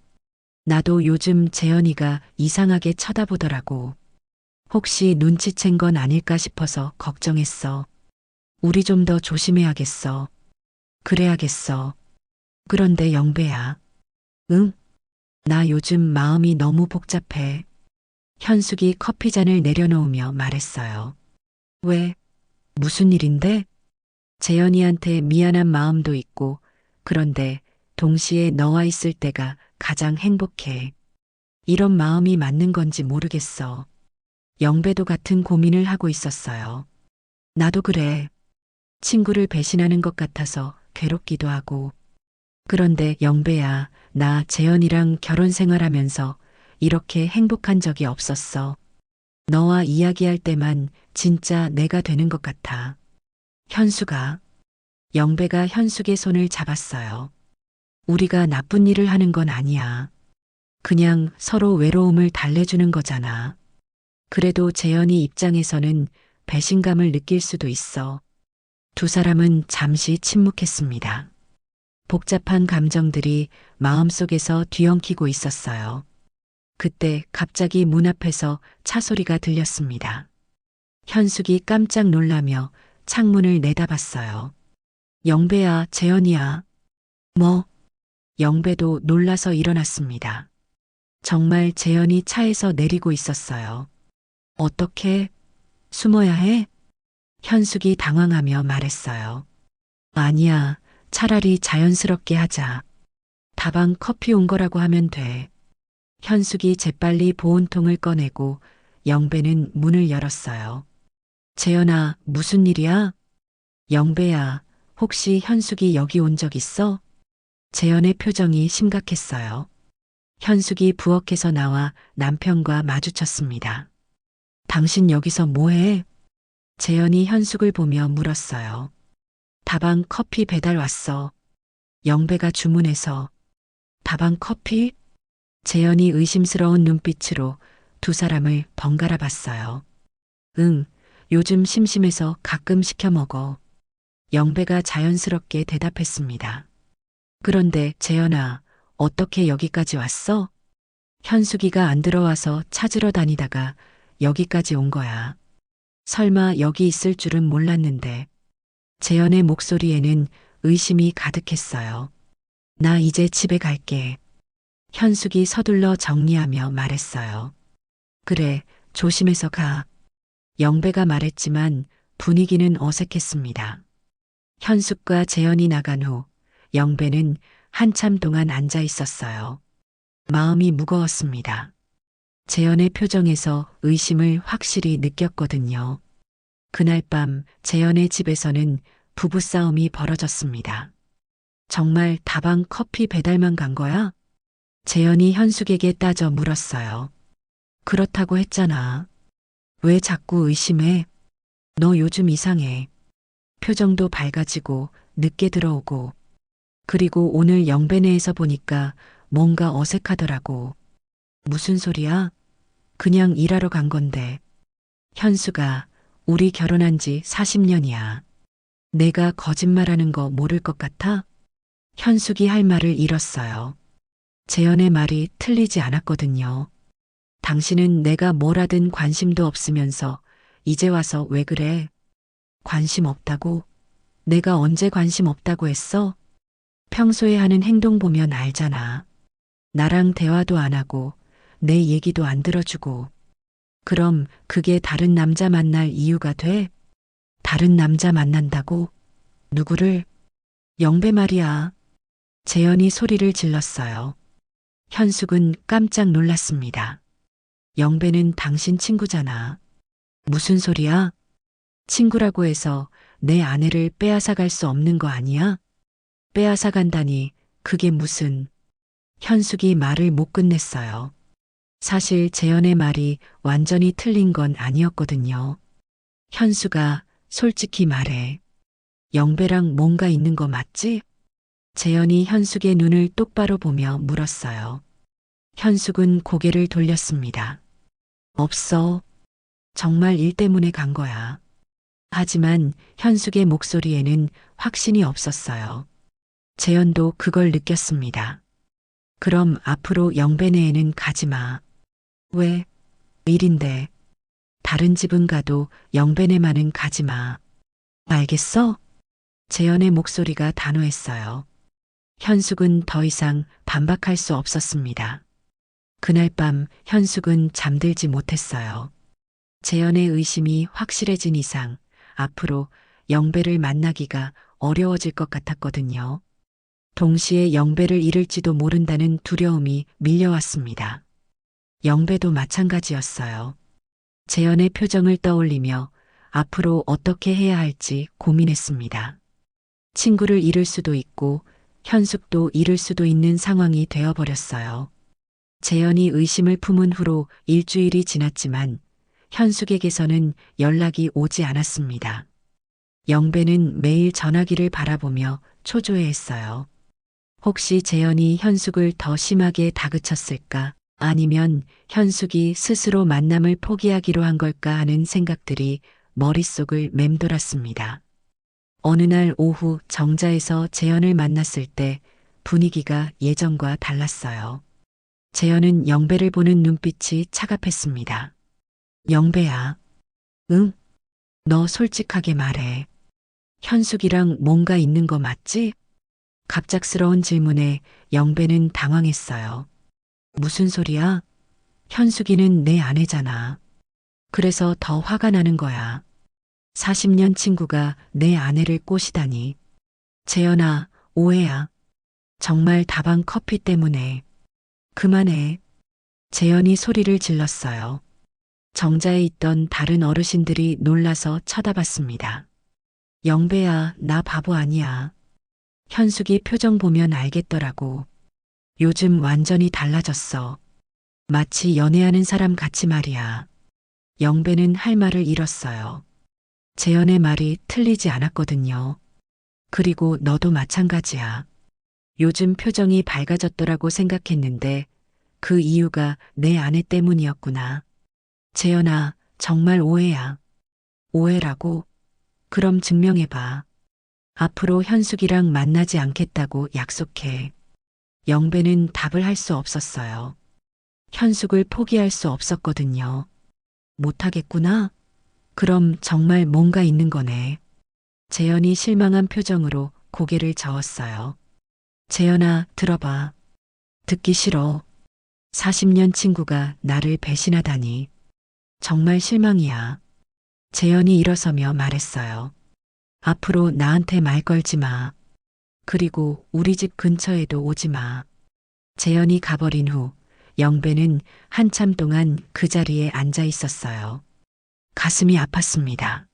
나도 요즘 재현이가 이상하게 쳐다보더라고. 혹시 눈치챈 건 아닐까 싶어서 걱정했어. 우리 좀 더 조심해야겠어. 그래야겠어. 그런데 영배야. 응? 나 요즘 마음이 너무 복잡해. 현숙이 커피잔을 내려놓으며 말했어요. 왜? 무슨 일인데? 재현이한테 미안한 마음도 있고, 그런데 동시에 너와 있을 때가 가장 행복해. 이런 마음이 맞는 건지 모르겠어. 영배도 같은 고민을 하고 있었어요. 나도 그래. 친구를 배신하는 것 같아서 괴롭기도 하고. 그런데 영배야, 나 재현이랑 결혼 생활하면서 이렇게 행복한 적이 없었어. 너와 이야기할 때만 진짜 내가 되는 것 같아. 현수가, 영배가 현숙의 손을 잡았어요. 우리가 나쁜 일을 하는 건 아니야. 그냥 서로 외로움을 달래주는 거잖아. 그래도 재현이 입장에서는 배신감을 느낄 수도 있어. 두 사람은 잠시 침묵했습니다. 복잡한 감정들이 마음속에서 뒤엉키고 있었어요. 그때 갑자기 문 앞에서 차 소리가 들렸습니다. 현숙이 깜짝 놀라며 창문을 내다봤어요. 영배야, 재현이야. 뭐? 영배도 놀라서 일어났습니다. 정말 재현이 차에서 내리고 있었어요. 어떻게? 숨어야 해? 현숙이 당황하며 말했어요. 아니야, 차라리 자연스럽게 하자. 다방 커피 온 거라고 하면 돼. 현숙이 재빨리 보온통을 꺼내고 영배는 문을 열었어요. 재현아, 무슨 일이야? 영배야, 혹시 현숙이 여기 온 적 있어? 재현의 표정이 심각했어요. 현숙이 부엌에서 나와 남편과 마주쳤습니다. 당신 여기서 뭐해? 재현이 현숙을 보며 물었어요. 다방 커피 배달 왔어. 영배가 주문해서. 다방 커피? 재현이 의심스러운 눈빛으로 두 사람을 번갈아 봤어요. 응, 요즘 심심해서 가끔 시켜 먹어. 영배가 자연스럽게 대답했습니다. 그런데 재현아, 어떻게 여기까지 왔어? 현숙이가 안 들어와서 찾으러 다니다가 여기까지 온 거야. 설마 여기 있을 줄은 몰랐는데. 재현의 목소리에는 의심이 가득했어요. 나 이제 집에 갈게. 현숙이 서둘러 정리하며 말했어요. 그래, 조심해서 가. 영배가 말했지만 분위기는 어색했습니다. 현숙과 재현이 나간 후 영배는 한참 동안 앉아 있었어요. 마음이 무거웠습니다. 재현의 표정에서 의심을 확실히 느꼈거든요. 그날 밤 재현의 집에서는 부부싸움이 벌어졌습니다. 정말 다방 커피 배달만 간 거야? 재현이 현숙에게 따져 물었어요. 그렇다고 했잖아. 왜 자꾸 의심해? 너 요즘 이상해. 표정도 밝아지고 늦게 들어오고. 그리고 오늘 영배네에서 보니까 뭔가 어색하더라고. 무슨 소리야? 그냥 일하러 간 건데. 현수가 우리 결혼한 지 40년이야. 내가 거짓말하는 거 모를 것 같아? 현숙이 할 말을 잃었어요. 재현의 말이 틀리지 않았거든요. 당신은 내가 뭘 하든 관심도 없으면서 이제 와서 왜 그래? 관심 없다고? 내가 언제 관심 없다고 했어? 평소에 하는 행동 보면 알잖아. 나랑 대화도 안 하고 내 얘기도 안 들어주고. 그럼 그게 다른 남자 만날 이유가 돼? 다른 남자 만난다고? 누구를? 영배 말이야. 재현이 소리를 질렀어요. 현숙은 깜짝 놀랐습니다. 영배는 당신 친구잖아. 무슨 소리야? 친구라고 해서 내 아내를 빼앗아 갈 수 없는 거 아니야? 빼앗아 간다니 그게 무슨... 현숙이 말을 못 끝냈어요. 사실 재현의 말이 완전히 틀린 건 아니었거든요. 현수가 솔직히 말해. 영배랑 뭔가 있는 거 맞지? 재현이 현숙의 눈을 똑바로 보며 물었어요. 현숙은 고개를 돌렸습니다. 없어. 정말 일 때문에 간 거야. 하지만 현숙의 목소리에는 확신이 없었어요. 재현도 그걸 느꼈습니다. 그럼 앞으로 영배네에는 가지 마. 왜? 일인데. 다른 집은 가도 영배네만은 가지 마. 알겠어? 재현의 목소리가 단호했어요. 현숙은 더 이상 반박할 수 없었습니다. 그날 밤 현숙은 잠들지 못했어요. 재현의 의심이 확실해진 이상 앞으로 영배를 만나기가 어려워질 것 같았거든요. 동시에 영배를 잃을지도 모른다는 두려움이 밀려왔습니다. 영배도 마찬가지였어요. 재현의 표정을 떠올리며 앞으로 어떻게 해야 할지 고민했습니다. 친구를 잃을 수도 있고 현숙도 잃을 수도 있는 상황이 되어버렸어요. 재현이 의심을 품은 후로 일주일이 지났지만 현숙에게서는 연락이 오지 않았습니다. 영배는 매일 전화기를 바라보며 초조해했어요. 혹시 재현이 현숙을 더 심하게 다그쳤을까? 아니면 현숙이 스스로 만남을 포기하기로 한 걸까 하는 생각들이 머릿속을 맴돌았습니다. 어느 날 오후 정자에서 재현을 만났을 때 분위기가 예전과 달랐어요. 재현은 영배를 보는 눈빛이 차갑했습니다. 영배야. 응? 너 솔직하게 말해. 현숙이랑 뭔가 있는 거 맞지? 갑작스러운 질문에 영배는 당황했어요. 무슨 소리야? 현숙이는 내 아내잖아. 그래서 더 화가 나는 거야. 40년 친구가 내 아내를 꼬시다니. 재현아, 오해야. 정말 다방 커피 때문에. 그만해. 재현이 소리를 질렀어요. 정자에 있던 다른 어르신들이 놀라서 쳐다봤습니다. 영배야, 나 바보 아니야. 현숙이 표정 보면 알겠더라고. 요즘 완전히 달라졌어. 마치 연애하는 사람 같이 말이야. 영배는 할 말을 잃었어요. 재현의 말이 틀리지 않았거든요. 그리고 너도 마찬가지야. 요즘 표정이 밝아졌더라고 생각했는데 그 이유가 내 아내 때문이었구나. 재현아, 정말 오해야. 오해라고? 그럼 증명해봐. 앞으로 현숙이랑 만나지 않겠다고 약속해. 영배는 답을 할 수 없었어요. 현숙을 포기할 수 없었거든요. 못하겠구나? 그럼 정말 뭔가 있는 거네. 재현이 실망한 표정으로 고개를 저었어요. 재현아, 들어봐. 듣기 싫어. 40년 친구가 나를 배신하다니. 정말 실망이야. 재현이 일어서며 말했어요. 앞으로 나한테 말 걸지 마. 그리고 우리 집 근처에도 오지 마. 재현이 가버린 후 영배는 한참 동안 그 자리에 앉아 있었어요. 가슴이 아팠습니다.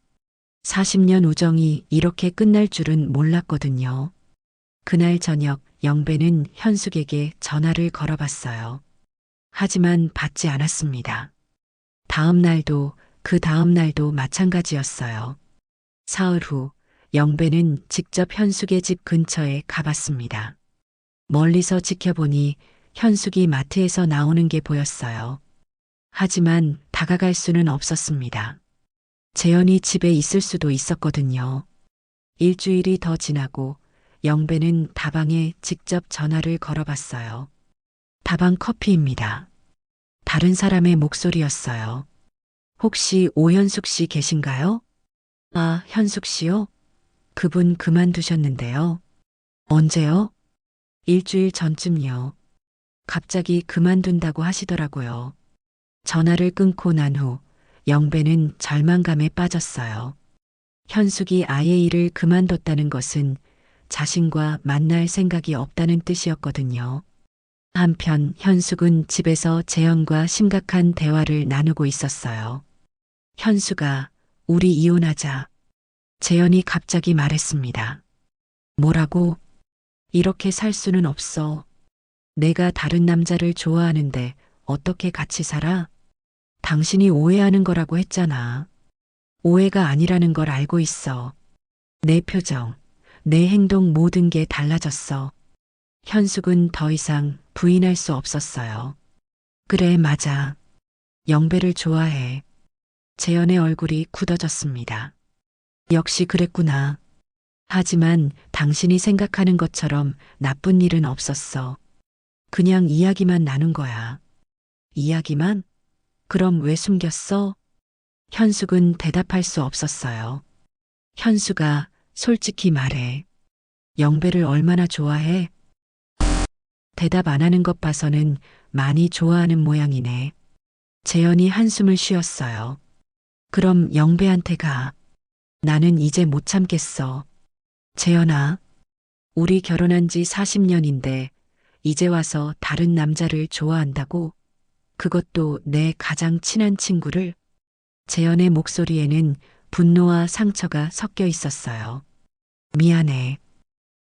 40년 우정이 이렇게 끝날 줄은 몰랐거든요. 그날 저녁 영배는 현숙에게 전화를 걸어봤어요. 하지만 받지 않았습니다. 다음 날도 그 다음 날도 마찬가지였어요. 사흘 후 영배는 직접 현숙의 집 근처에 가봤습니다. 멀리서 지켜보니 현숙이 마트에서 나오는 게 보였어요. 하지만 다가갈 수는 없었습니다. 재현이 집에 있을 수도 있었거든요. 일주일이 더 지나고 영배는 다방에 직접 전화를 걸어봤어요. 다방 커피입니다. 다른 사람의 목소리였어요. 혹시 오현숙 씨 계신가요? 아, 현숙 씨요? 그분 그만두셨는데요. 언제요? 일주일 전쯤요. 갑자기 그만둔다고 하시더라고요. 전화를 끊고 난 후 영배는 절망감에 빠졌어요. 현숙이 아예 일을 그만뒀다는 것은 자신과 만날 생각이 없다는 뜻이었거든요. 한편 현숙은 집에서 재현과 심각한 대화를 나누고 있었어요. 현수가 우리 이혼하자. 재현이 갑자기 말했습니다. 뭐라고? 이렇게 살 수는 없어. 내가 다른 남자를 좋아하는데 어떻게 같이 살아? 당신이 오해하는 거라고 했잖아. 오해가 아니라는 걸 알고 있어. 내 표정, 내 행동 모든 게 달라졌어. 현숙은 더 이상 부인할 수 없었어요. 그래, 맞아. 영배를 좋아해. 재현의 얼굴이 굳어졌습니다. 역시 그랬구나. 하지만 당신이 생각하는 것처럼 나쁜 일은 없었어. 그냥 이야기만 나눈 거야. 이야기만? 그럼 왜 숨겼어? 현숙은 대답할 수 없었어요. 현수가 솔직히 말해. 영배를 얼마나 좋아해? 대답 안 하는 것 봐서는 많이 좋아하는 모양이네. 재현이 한숨을 쉬었어요. 그럼 영배한테 가. 나는 이제 못 참겠어. 재현아, 우리 결혼한 지 40년인데 이제 와서 다른 남자를 좋아한다고? 그것도 내 가장 친한 친구를? 재현의 목소리에는 분노와 상처가 섞여 있었어요. 미안해.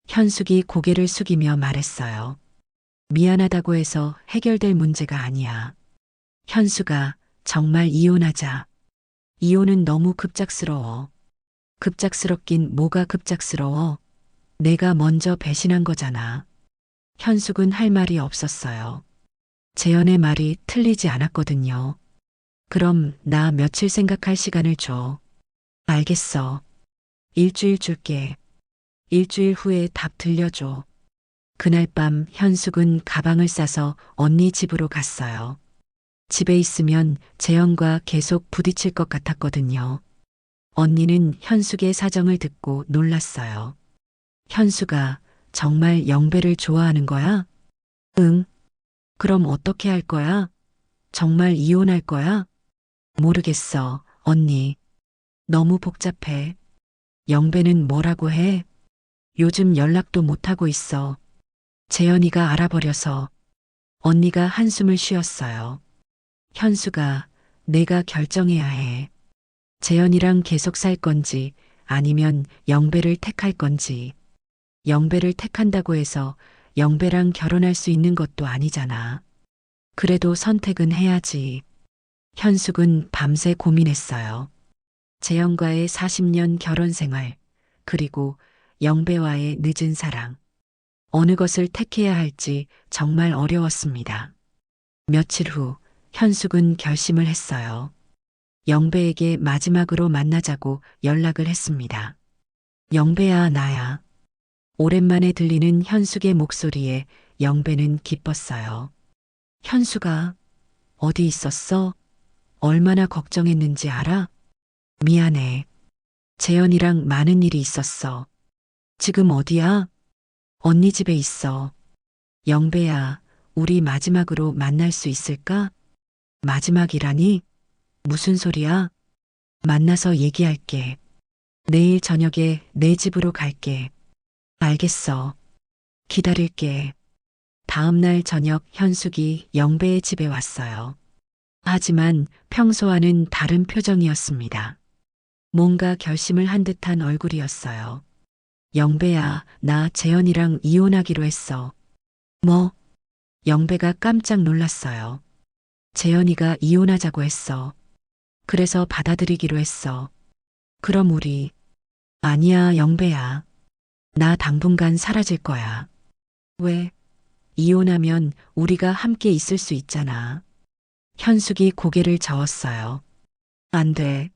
현숙이 고개를 숙이며 말했어요. 미안하다고 해서 해결될 문제가 아니야. 현수가 정말 이혼하자. 이혼은 너무 급작스러워. 급작스럽긴 뭐가 급작스러워. 내가 먼저 배신한 거잖아. 현숙은 할 말이 없었어요. 재현의 말이 틀리지 않았거든요. 그럼 나 며칠 생각할 시간을 줘. 알겠어. 일주일 줄게. 일주일 후에 답 들려줘. 그날 밤 현숙은 가방을 싸서 언니 집으로 갔어요. 집에 있으면 재현과 계속 부딪힐 것 같았거든요. 언니는 현숙의 사정을 듣고 놀랐어요. 현수가 정말 영배를 좋아하는 거야? 응. 그럼 어떻게 할 거야? 정말 이혼할 거야? 모르겠어, 언니. 너무 복잡해. 영배는 뭐라고 해? 요즘 연락도 못하고 있어. 재현이가 알아버려서. 언니가 한숨을 쉬었어요. 현수가 내가 결정해야 해. 재현이랑 계속 살 건지 아니면 영배를 택할 건지. 영배를 택한다고 해서 영배랑 결혼할 수 있는 것도 아니잖아. 그래도 선택은 해야지. 현숙은 밤새 고민했어요. 재현과의 40년 결혼 생활, 그리고 영배와의 늦은 사랑. 어느 것을 택해야 할지 정말 어려웠습니다. 며칠 후 현숙은 결심을 했어요. 영배에게 마지막으로 만나자고 연락을 했습니다. 영배야, 나야. 오랜만에 들리는 현숙의 목소리에 영배는 기뻤어요. 현숙아, 어디 있었어? 얼마나 걱정했는지 알아? 미안해. 재현이랑 많은 일이 있었어. 지금 어디야? 언니 집에 있어. 영배야, 우리 마지막으로 만날 수 있을까? 마지막이라니? 무슨 소리야? 만나서 얘기할게. 내일 저녁에 내 집으로 갈게. 알겠어. 기다릴게. 다음 날 저녁 현숙이 영배의 집에 왔어요. 하지만 평소와는 다른 표정이었습니다. 뭔가 결심을 한 듯한 얼굴이었어요. 영배야, 나 재현이랑 이혼하기로 했어. 뭐? 영배가 깜짝 놀랐어요. 재현이가 이혼하자고 했어. 그래서 받아들이기로 했어. 그럼 우리. 아니야, 영배야. 나 당분간 사라질 거야. 왜? 이혼하면 우리가 함께 있을 수 있잖아. 현숙이 고개를 저었어요. 안 돼.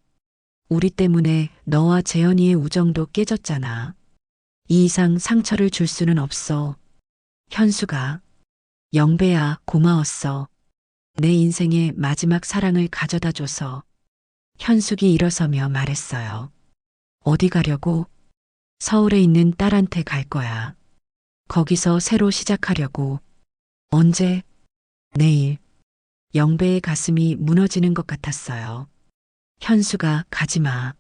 우리 때문에 너와 재현이의 우정도 깨졌잖아. 이 이상 상처를 줄 수는 없어. 현수가. 영배야, 고마웠어. 내 인생의 마지막 사랑을 가져다 줘서. 현숙이 일어서며 말했어요. 어디 가려고? 서울에 있는 딸한테 갈 거야. 거기서 새로 시작하려고. 언제? 내일. 영배의 가슴이 무너지는 것 같았어요. 현수가 가지 마.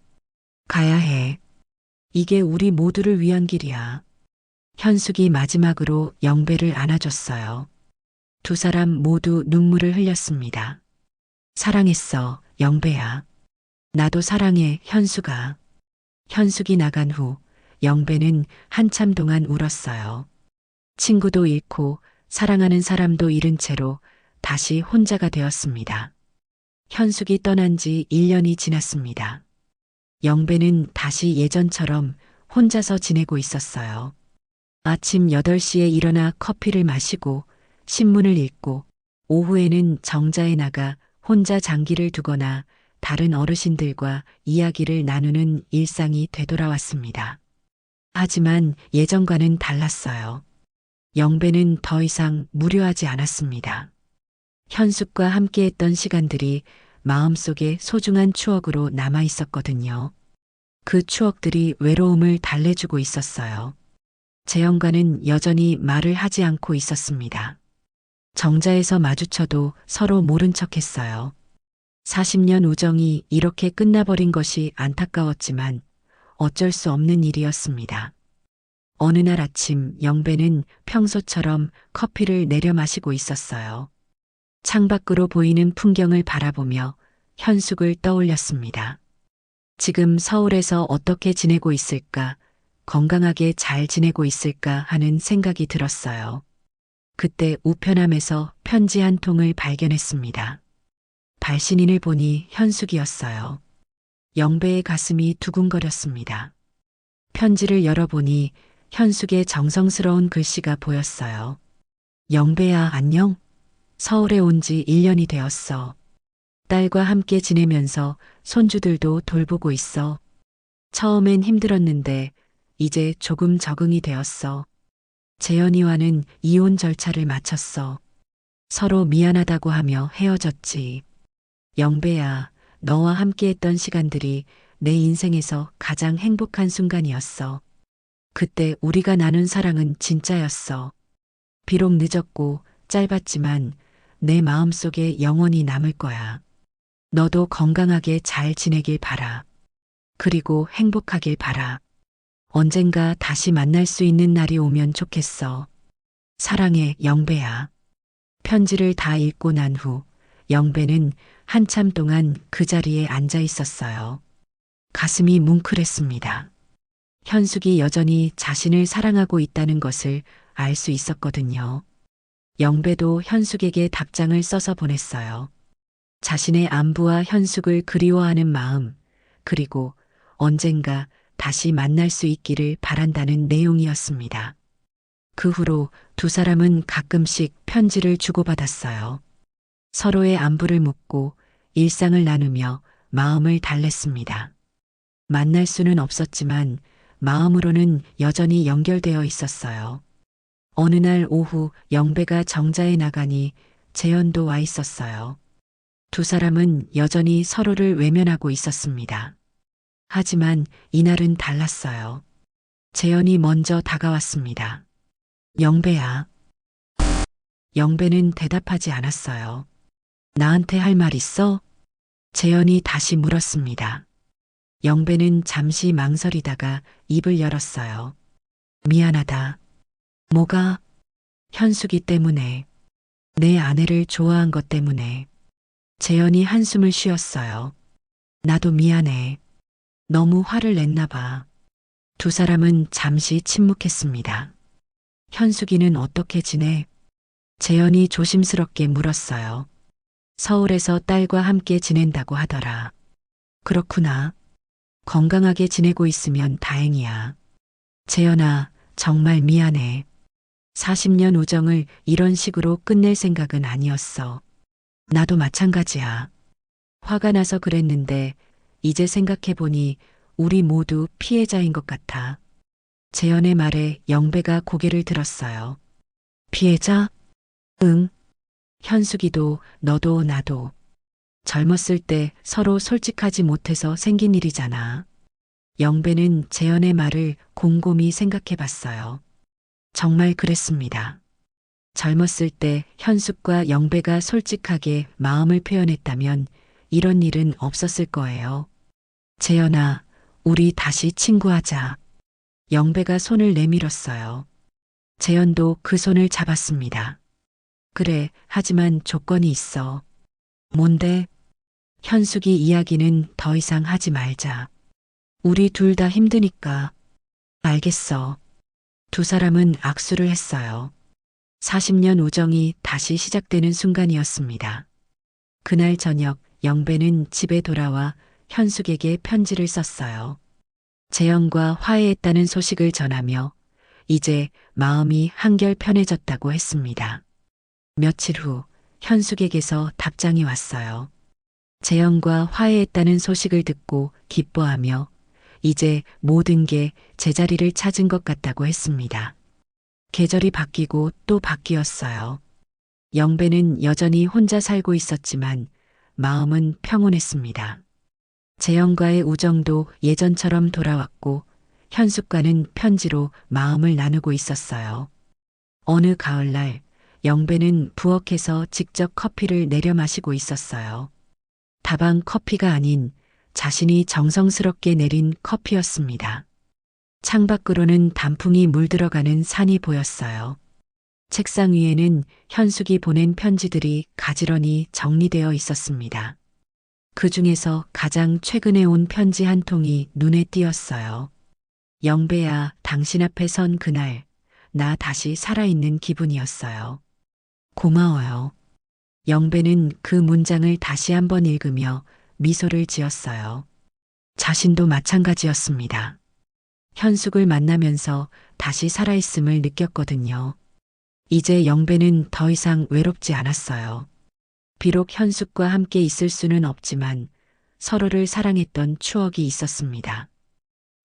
가야 해. 이게 우리 모두를 위한 길이야. 현숙이 마지막으로 영배를 안아줬어요. 두 사람 모두 눈물을 흘렸습니다. 사랑했어, 영배야. 나도 사랑해, 현수가. 현숙이 나간 후 영배는 한참 동안 울었어요. 친구도 잃고 사랑하는 사람도 잃은 채로 다시 혼자가 되었습니다. 현숙이 떠난 지 1년이 지났습니다. 영배는 다시 예전처럼 혼자서 지내고 있었어요. 아침 8시에 일어나 커피를 마시고 신문을 읽고 오후에는 정자에 나가 혼자 장기를 두거나 다른 어르신들과 이야기를 나누는 일상이 되돌아왔습니다. 하지만 예전과는 달랐어요. 영배는 더 이상 무료하지 않았습니다. 현숙과 함께했던 시간들이 마음속에 소중한 추억으로 남아 있었거든요. 그 추억들이 외로움을 달래주고 있었어요. 재영과는 여전히 말을 하지 않고 있었습니다. 정자에서 마주쳐도 서로 모른 척 했어요. 40년 우정이 이렇게 끝나버린 것이 안타까웠지만 어쩔 수 없는 일이었습니다. 어느 날 아침 영배는 평소처럼 커피를 내려 마시고 있었어요. 창밖으로 보이는 풍경을 바라보며 현숙을 떠올렸습니다. 지금 서울에서 어떻게 지내고 있을까, 건강하게 잘 지내고 있을까 하는 생각이 들었어요. 그때 우편함에서 편지 한 통을 발견했습니다. 발신인을 보니 현숙이었어요. 영배의 가슴이 두근거렸습니다. 편지를 열어보니 현숙의 정성스러운 글씨가 보였어요. 영배야, 안녕? 서울에 온 지 1년이 되었어. 딸과 함께 지내면서 손주들도 돌보고 있어. 처음엔 힘들었는데 이제 조금 적응이 되었어. 재현이와는 이혼 절차를 마쳤어. 서로 미안하다고 하며 헤어졌지. 영배야, 너와 함께했던 시간들이 내 인생에서 가장 행복한 순간이었어. 그때 우리가 나눈 사랑은 진짜였어. 비록 늦었고 짧았지만 내 마음속에 영원히 남을 거야. 너도 건강하게 잘 지내길 바라. 그리고 행복하길 바라. 언젠가 다시 만날 수 있는 날이 오면 좋겠어. 사랑해, 영배야. 편지를 다 읽고 난 후 영배는 한참 동안 그 자리에 앉아 있었어요. 가슴이 뭉클했습니다. 현숙이 여전히 자신을 사랑하고 있다는 것을 알 수 있었거든요. 영배도 현숙에게 답장을 써서 보냈어요. 자신의 안부와 현숙을 그리워하는 마음, 그리고 언젠가 다시 만날 수 있기를 바란다는 내용이었습니다. 그 후로 두 사람은 가끔씩 편지를 주고받았어요. 서로의 안부를 묻고 일상을 나누며 마음을 달랬습니다. 만날 수는 없었지만 마음으로는 여전히 연결되어 있었어요. 어느 날 오후 영배가 정자에 나가니 재현도 와 있었어요. 두 사람은 여전히 서로를 외면하고 있었습니다. 하지만 이날은 달랐어요. 재현이 먼저 다가왔습니다. 영배야. 영배는 대답하지 않았어요. 나한테 할 말 있어? 재현이 다시 물었습니다. 영배는 잠시 망설이다가 입을 열었어요. 미안하다. 뭐가? 현숙이 때문에. 내 아내를 좋아한 것 때문에. 재현이 한숨을 쉬었어요. 나도 미안해. 너무 화를 냈나 봐. 두 사람은 잠시 침묵했습니다. 현숙이는 어떻게 지내? 재현이 조심스럽게 물었어요. 서울에서 딸과 함께 지낸다고 하더라. 그렇구나. 건강하게 지내고 있으면 다행이야. 재현아, 정말 미안해. 40년 우정을 이런 식으로 끝낼 생각은 아니었어. 나도 마찬가지야. 화가 나서 그랬는데 이제 생각해보니 우리 모두 피해자인 것 같아. 재현의 말에 영배가 고개를 들었어요. 피해자? 응. 현숙이도 너도 나도. 젊었을 때 서로 솔직하지 못해서 생긴 일이잖아. 영배는 재현의 말을 곰곰이 생각해 봤어요. 정말 그랬습니다. 젊었을 때 현숙과 영배가 솔직하게 마음을 표현했다면 이런 일은 없었을 거예요. 재현아, 우리 다시 친구하자. 영배가 손을 내밀었어요. 재현도 그 손을 잡았습니다. 그래, 하지만 조건이 있어. 뭔데? 현숙이 이야기는 더 이상 하지 말자. 우리 둘 다 힘드니까. 알겠어. 두 사람은 악수를 했어요. 40년 우정이 다시 시작되는 순간이었습니다. 그날 저녁 영배는 집에 돌아와 현숙에게 편지를 썼어요. 재영과 화해했다는 소식을 전하며 이제 마음이 한결 편해졌다고 했습니다. 며칠 후 현숙에게서 답장이 왔어요. 재영과 화해했다는 소식을 듣고 기뻐하며 이제 모든 게 제자리를 찾은 것 같다고 했습니다. 계절이 바뀌고 또 바뀌었어요. 영배는 여전히 혼자 살고 있었지만 마음은 평온했습니다. 재영과의 우정도 예전처럼 돌아왔고 현숙과는 편지로 마음을 나누고 있었어요. 어느 가을날 영배는 부엌에서 직접 커피를 내려 마시고 있었어요. 다방 커피가 아닌 자신이 정성스럽게 내린 커피였습니다. 창밖으로는 단풍이 물들어가는 산이 보였어요. 책상 위에는 현숙이 보낸 편지들이 가지런히 정리되어 있었습니다. 그 중에서 가장 최근에 온 편지 한 통이 눈에 띄었어요. 영배야, 당신 앞에 선 그날, 나 다시 살아있는 기분이었어요. 고마워요. 영배는 그 문장을 다시 한번 읽으며 미소를 지었어요. 자신도 마찬가지였습니다. 현숙을 만나면서 다시 살아있음을 느꼈거든요. 이제 영배는 더 이상 외롭지 않았어요. 비록 현숙과 함께 있을 수는 없지만 서로를 사랑했던 추억이 있었습니다.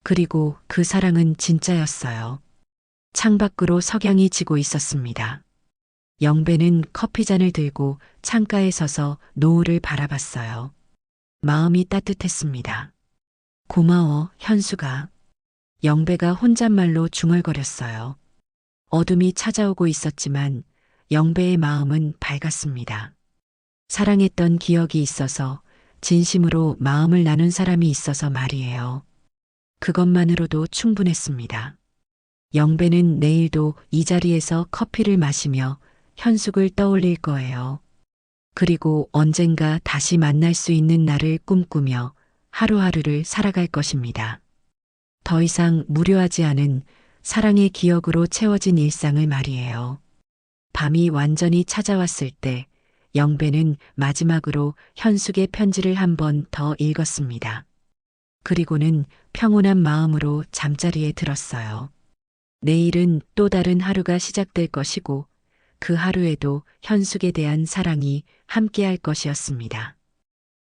그리고 그 사랑은 진짜였어요. 창밖으로 석양이 지고 있었습니다. 영배는 커피잔을 들고 창가에 서서 노을을 바라봤어요. 마음이 따뜻했습니다. 고마워, 현숙아. 영배가 혼잣말로 중얼거렸어요. 어둠이 찾아오고 있었지만 영배의 마음은 밝았습니다. 사랑했던 기억이 있어서 진심으로 마음을 나눈 사람이 있어서 말이에요. 그것만으로도 충분했습니다. 영배는 내일도 이 자리에서 커피를 마시며 현숙을 떠올릴 거예요. 그리고 언젠가 다시 만날 수 있는 날을 꿈꾸며 하루하루를 살아갈 것입니다. 더 이상 무료하지 않은 사랑의 기억으로 채워진 일상을 말이에요. 밤이 완전히 찾아왔을 때 영배는 마지막으로 현숙의 편지를 한 번 더 읽었습니다. 그리고는 평온한 마음으로 잠자리에 들었어요. 내일은 또 다른 하루가 시작될 것이고 그 하루에도 현숙에 대한 사랑이 함께할 것이었습니다.